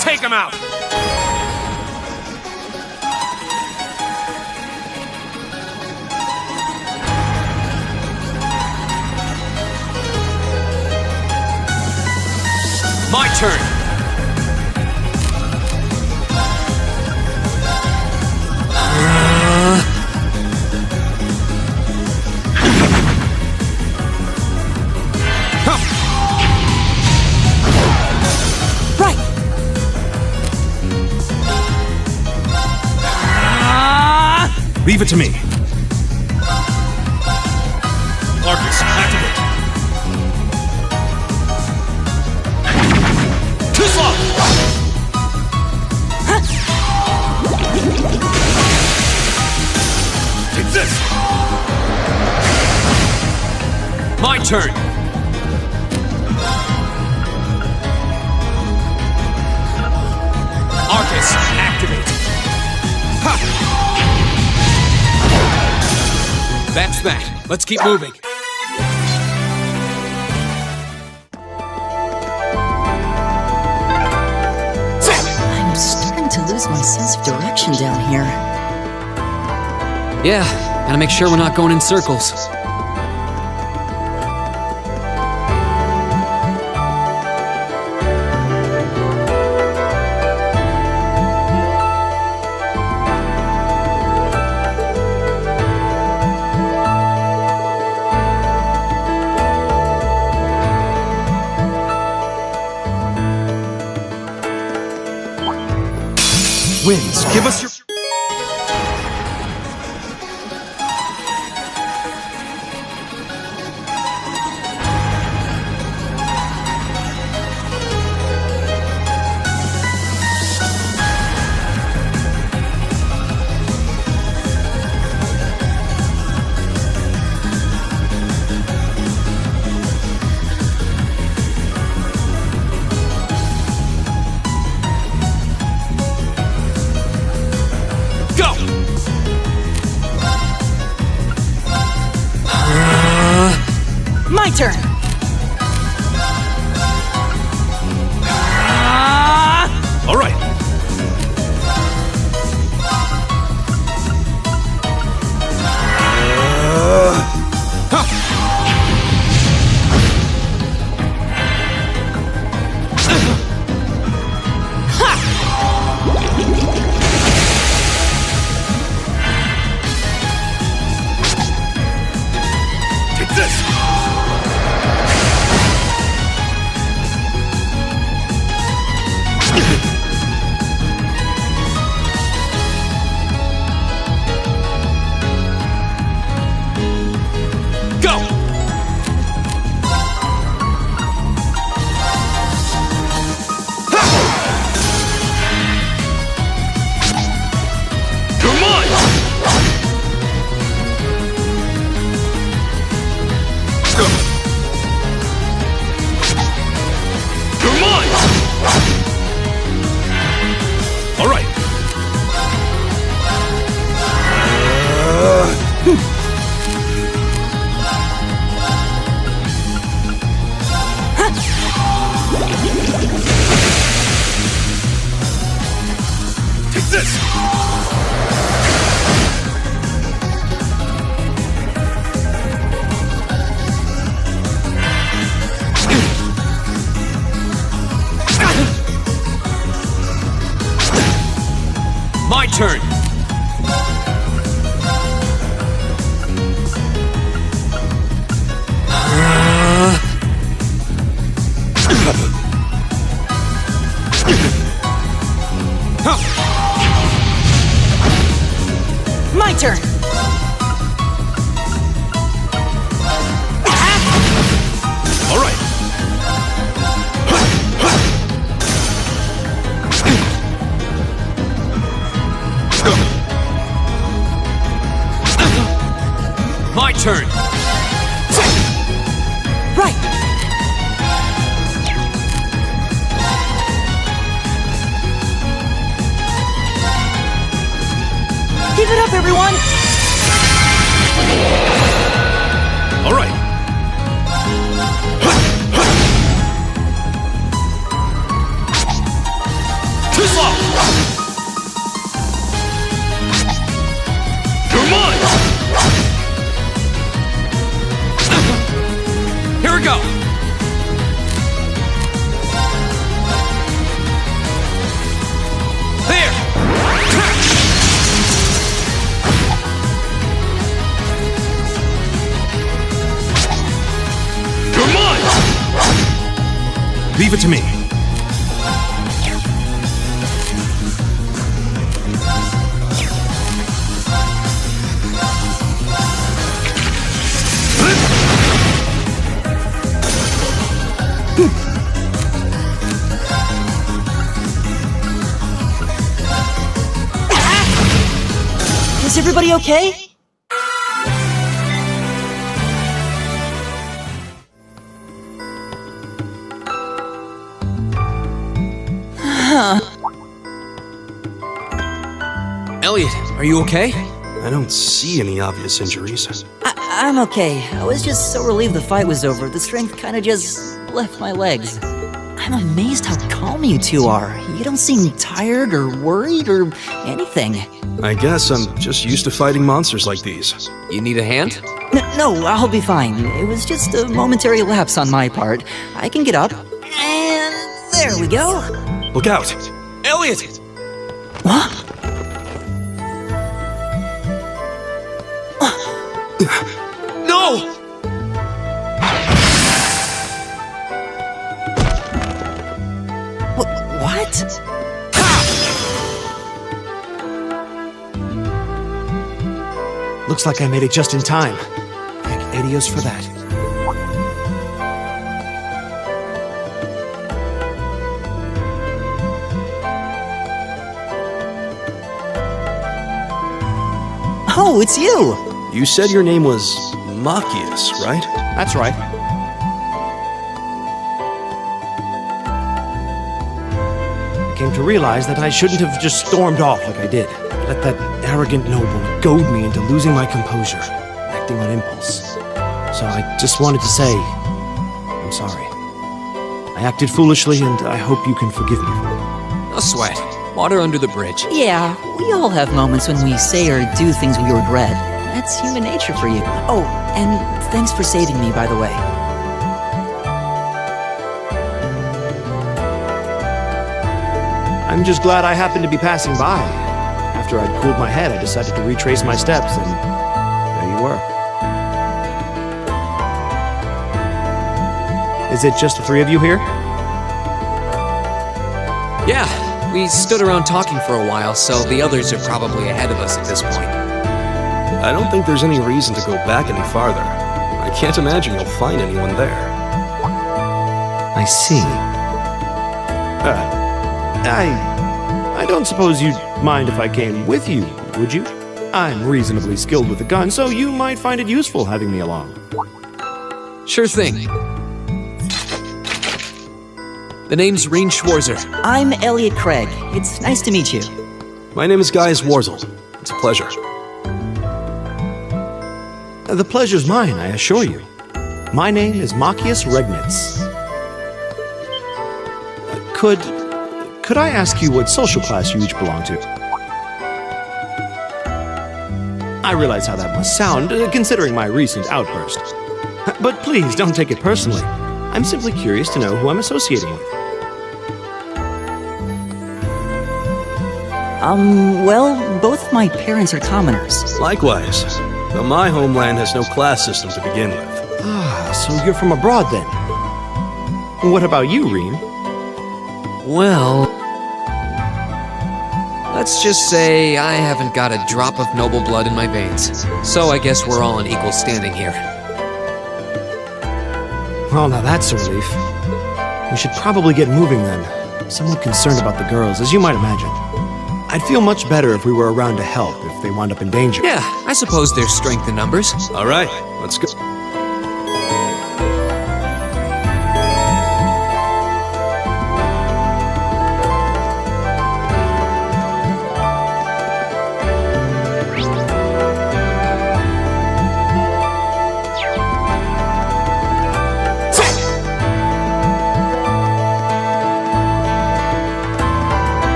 Take him out! My turn! Leave it to me. Arcus, activate. Too slow! Take this! My turn! Arcus, activate. Ha! That's that. Let's keep moving. I'm starting to lose my sense of direction down here. Yeah, gotta make sure we're not going in circles. Winds, give us your... My turn! All right. this? My turn! My turn! All right. My turn! Right! Keep it up, everyone! All right. Too slow! You're mine! Here we go! There! You're mine! Leave it to me. Is everybody okay? Elliot, are you okay? I don't see any obvious injuries. I'm okay. I was just so relieved the fight was over. The strength kind of just left my legs. I'm amazed how calm you two are. You don't seem tired or worried or anything. I guess I'm just used to fighting monsters like these. You need a hand? No, I'll be fine. It was just a momentary lapse on my part. I can get up. And there we go. Look out! Elliot! What? No! What? Looks like I made it just in time. Thank Adios for that. Oh, it's you! You said your name was Machias, right? That's right. I came to realize that I shouldn't have just stormed off like I did. Let that arrogant noble goad me into losing my composure, acting on impulse. So I just wanted to say, I'm sorry. I acted foolishly, and I hope you can forgive me for it. No sweat. Water under the bridge. Yeah, we all have moments when we say or do things we regret. That's human nature for you. Oh, and thanks for saving me, by the way. I'm just glad I happened to be passing by. After I'd cooled my head, I decided to retrace my steps, and there you were. Is it just the three of you here? Yeah, we stood around talking for a while, so the others are probably ahead of us at this point. I don't think there's any reason to go back any farther. I can't imagine you'll find anyone there. I see. I don't suppose you'd mind if I came with you, would you? I'm reasonably skilled with a gun, so you might find it useful having me along. Sure thing. The name's Reen Schwarzer. I'm Elliot Craig. It's nice to meet you. My name is Gaius Warzel. It's a pleasure. The pleasure's mine, I assure you. My name is Machias Regnitz. Could I ask you what social class you each belong to? I realize how that must sound, considering my recent outburst. But please, don't take it personally. I'm simply curious to know who I'm associating with. Well, both my parents are commoners. Likewise, though my homeland has no class system to begin with. Ah, so you're from abroad then? What about you, Reem? Well, let's just say I haven't got a drop of noble blood in my veins. So I guess we're all in equal standing here. Well, now that's a relief. We should probably get moving then. Somewhat concerned about the girls, as you might imagine. I'd feel much better if we were around to help if they wound up in danger. Yeah, I suppose there's strength in numbers. All right, let's go.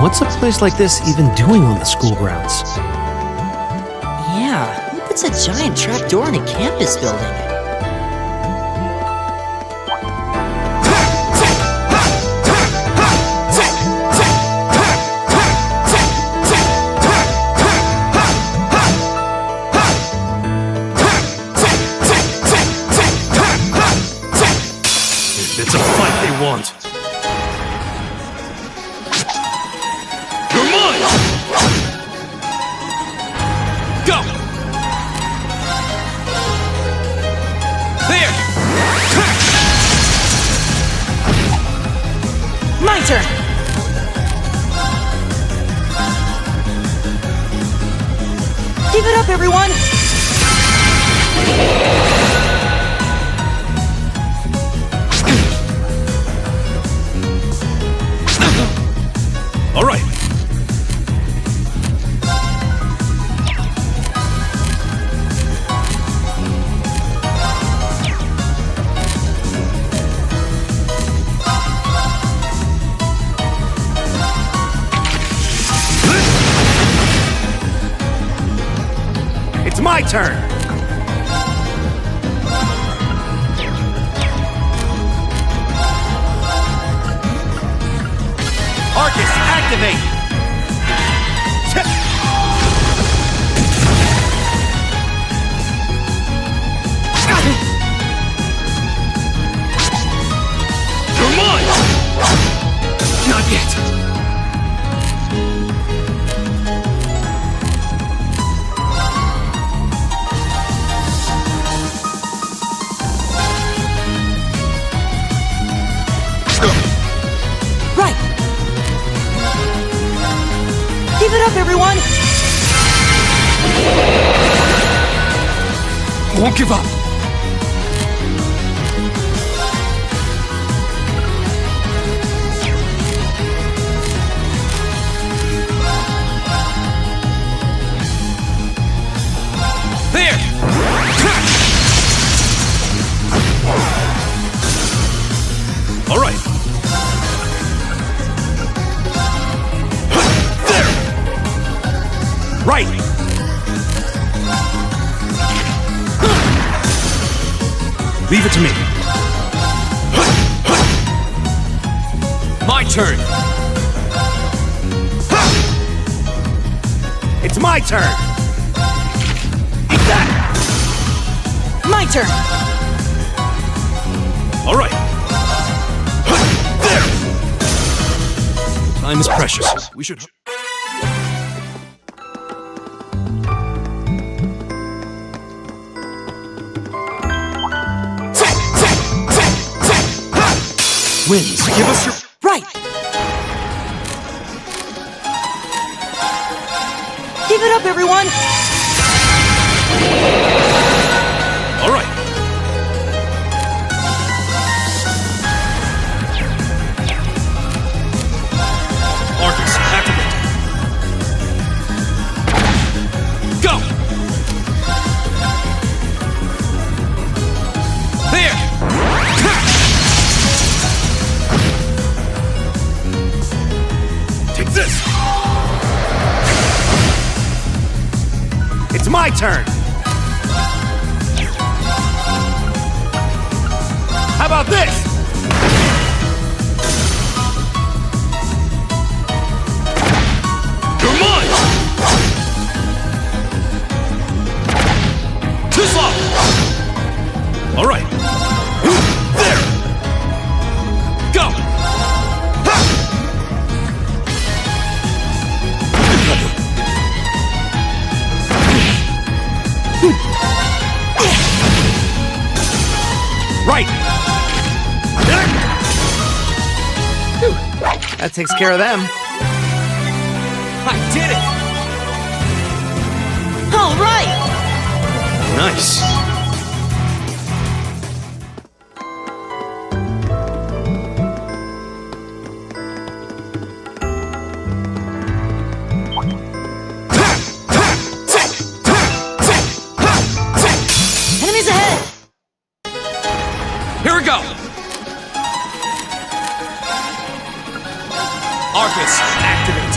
What's a place like this even doing on the school grounds? Yeah, who puts a giant trapdoor in a campus building? It's a fight they want. My turn! Give it up, everyone! All right. It's my turn! Arcus, activate! You're mine! Not yet. Give it up, everyone! Won't give up. There! All right. Right! Leave it to me. My turn. It's my turn! Eat that! My turn! All right. There! Time is precious. We should... Winds, give us your... Right! Give it up, everyone! All right. Arcus, activate. Go! There! Take this! turn. How about this? You're mine! Too slow! All right. There! Go! Right! That takes care of them. I did it! All right! Nice. Enemies ahead! Here we go! Arcus, activate!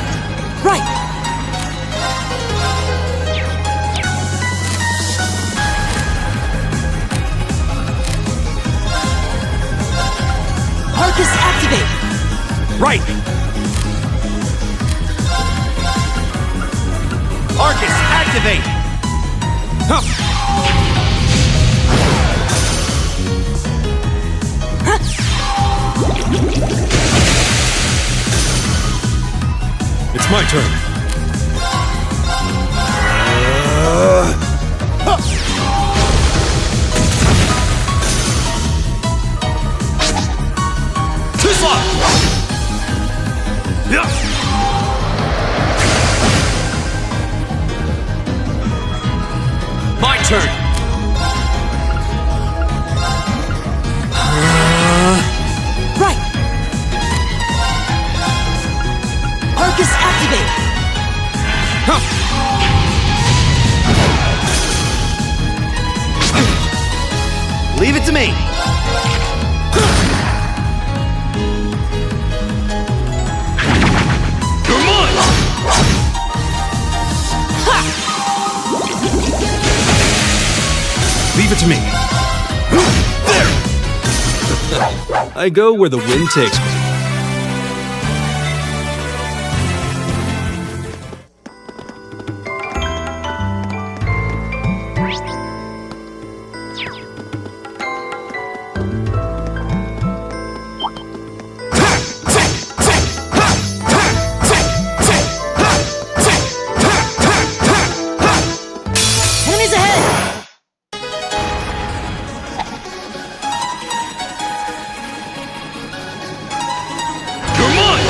Right! Arcus, activate! Right! Arcus, activate! Huh. It's my turn. Too slow! Yeah. My turn! Right! Arcus, activate! Leave it to me! You're mine! Leave it to me. There! I go where the wind takes me. Enemies ahead! You're mine!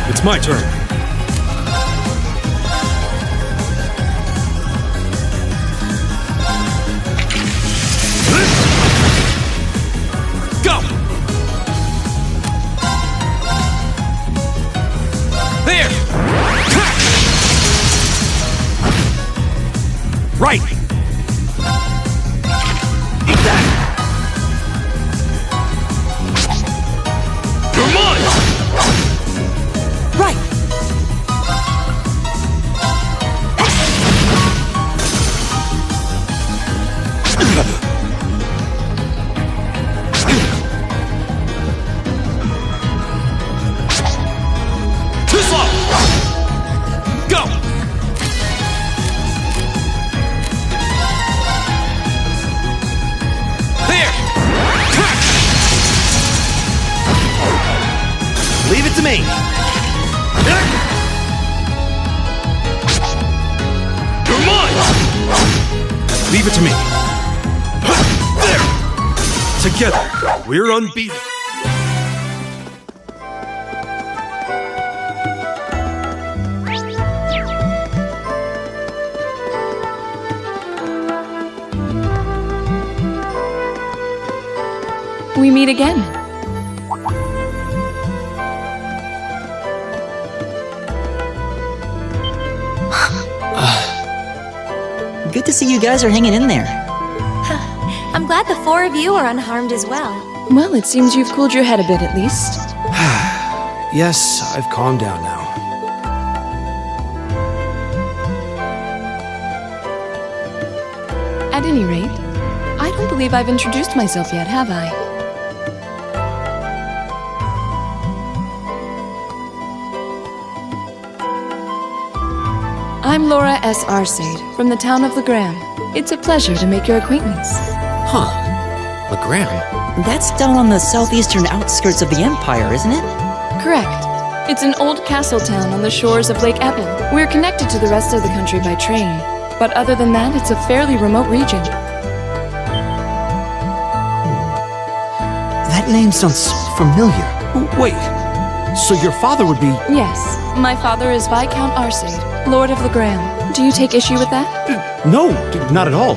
It's my turn. Go! There! Right! Eat that! You're mine! Right! Too slow! Go! There! Leave it to me! You're mine! Leave it to me. There! Together, we're unbeatable. We meet again. Good to see you guys are hanging in there. I'm glad the four of you are unharmed as well. Well, it seems you've cooled your head a bit at least. Yes, I've calmed down now. At any rate, I don't believe I've introduced myself yet, have I? I'm Laura S. Arcade, from the town of Legram. It's a pleasure to make your acquaintance. Huh. Legram? That's down on the southeastern outskirts of the Empire, isn't it? Correct. It's an old castle town on the shores of Lake Ebble. We're connected to the rest of the country by train, but other than that, it's a fairly remote region. That name sounds so familiar. Wait, so your father would be... Yes, my father is Viscount Arcade, Lord of Legram. Do you take issue with that? No, not at all.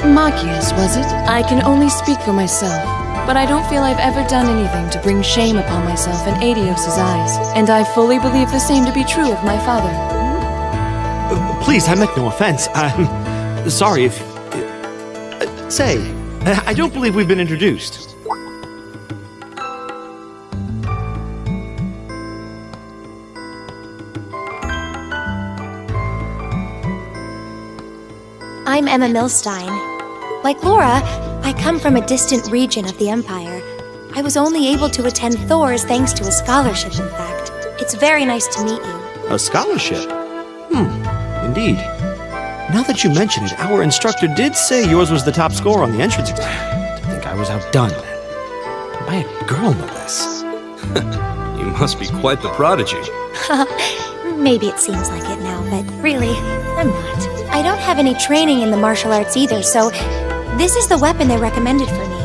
Machias, was it? I can only speak for myself, but I don't feel I've ever done anything to bring shame upon myself in Adios's eyes, and I fully believe the same to be true of my father. Please, I meant no offense. I'm sorry if... say, I don't believe we've been introduced. I'm Emma Milstein. Like Laura, I come from a distant region of the Empire. I was only able to attend Thor's thanks to a scholarship, in fact. It's very nice to meet you. A scholarship? Indeed. Now that you mention it, our instructor did say yours was the top score on the entrance exam. To think I was outdone. By a girl, no less. You must be quite the prodigy. Maybe it seems like it now, but really, I'm not. I don't have any training in the martial arts either, so this is the weapon they recommended for me.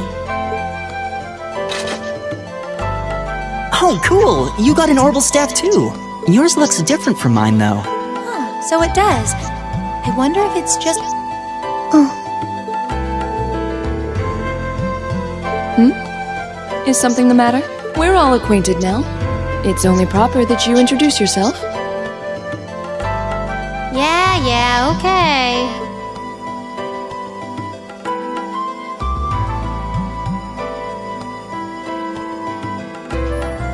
Oh, cool! You got an orbital staff too. Yours looks different from mine, though. Huh, so it does. I wonder if it's just... Is something the matter? We're all acquainted now. It's only proper that you introduce yourself. Yeah, okay.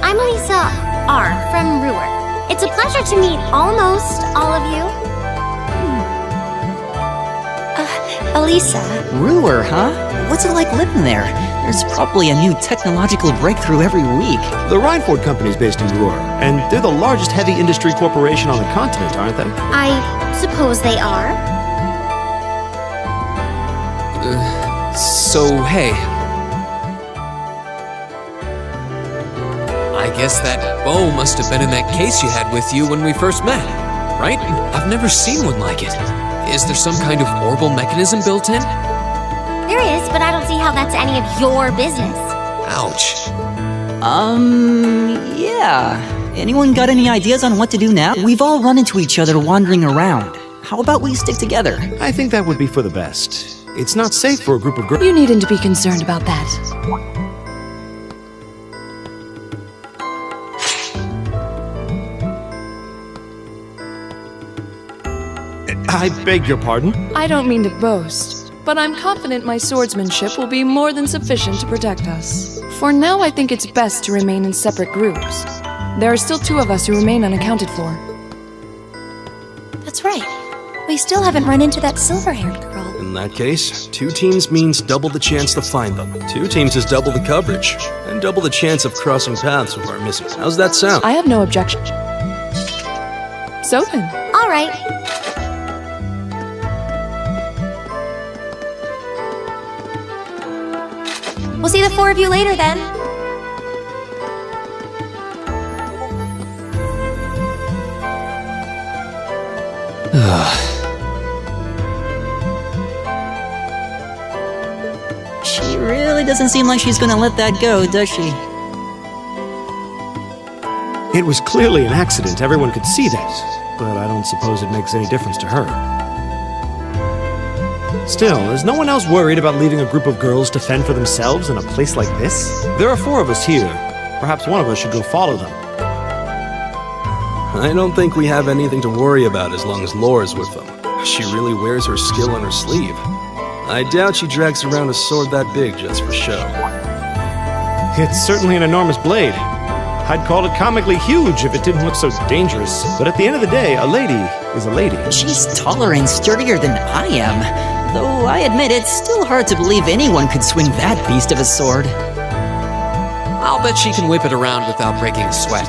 I'm Lisa R. from Ruhr. It's a pleasure to meet almost all of you. Elisa. Ruhr, huh? What's it like living there? There's probably a new technological breakthrough every week. The Reinford Company's based in Ruhr, and they're the largest heavy industry corporation on the continent, aren't they? I suppose they are. So, hey. I guess that bow must have been in that case you had with you when we first met, right? I've never seen one like it. Is there some kind of orbital mechanism built in? There is, but I don't see how that's any of your business. Ouch. Yeah. Anyone got any ideas on what to do now? We've all run into each other wandering around. How about we stick together? I think that would be for the best. It's not safe for a group of girls. You needn't to be concerned about that. I beg your pardon? I don't mean to boast, but I'm confident my swordsmanship will be more than sufficient to protect us. For now, I think it's best to remain in separate groups. There are still 2 of us who remain unaccounted for. That's right. We still haven't run into that silver-haired girl. In that case, 2 teams means double the chance to find them. 2 teams is double the coverage, and double the chance of crossing paths with our missing. How's that sound? I have no objection. So then. All right. We'll see the 4 of you later, then. She really doesn't seem like she's gonna let that go, does she? It was clearly an accident. Everyone could see that. But I don't suppose it makes any difference to her. Still, is no one else worried about leaving a group of girls to fend for themselves in a place like this? There are 4 of us here. Perhaps one of us should go follow them. I don't think we have anything to worry about as long as Laura's with them. She really wears her skill on her sleeve. I doubt she drags around a sword that big just for show. It's certainly an enormous blade. I'd call it comically huge if it didn't look so dangerous. But at the end of the day, a lady is a lady. She's taller and sturdier than I am. Though I admit it's still hard to believe anyone could swing that beast of a sword. I'll bet she can whip it around without breaking a sweat.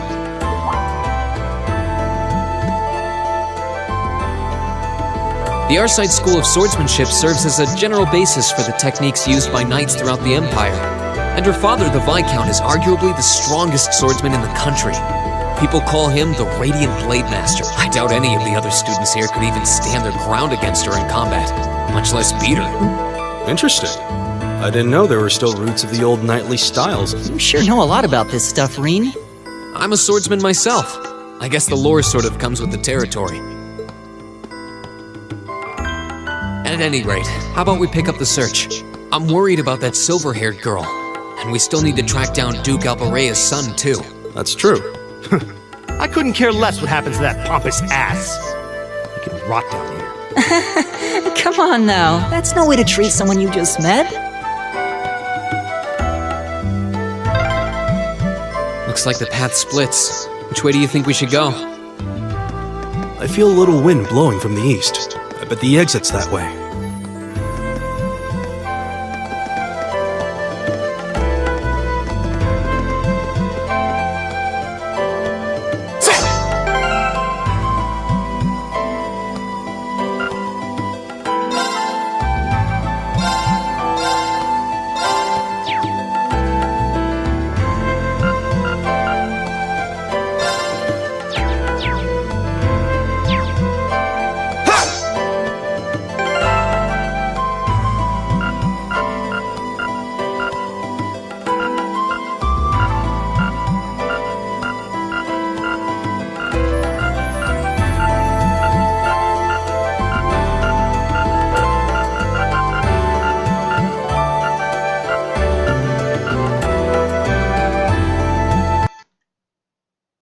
The Arside School of Swordsmanship serves as a general basis for the techniques used by knights throughout the Empire. And her father, the Viscount, is arguably the strongest swordsman in the country. People call him the Radiant Blade Master. I doubt any of the other students here could even stand their ground against her in combat, much less beat her. Interesting. I didn't know there were still roots of the old knightly styles. You sure know a lot about this stuff, Reen. I'm a swordsman myself. I guess the lore sort of comes with the territory. At any rate, how about we pick up the search? I'm worried about that silver-haired girl. And we still need to track down Duke Albarea's son, too. That's true. I couldn't care less what happens to that pompous ass. He can rot down here. Come on now, that's no way to treat someone you just met. Looks like the path splits. Which way do you think we should go? I feel a little wind blowing from the east. I bet the exit's that way.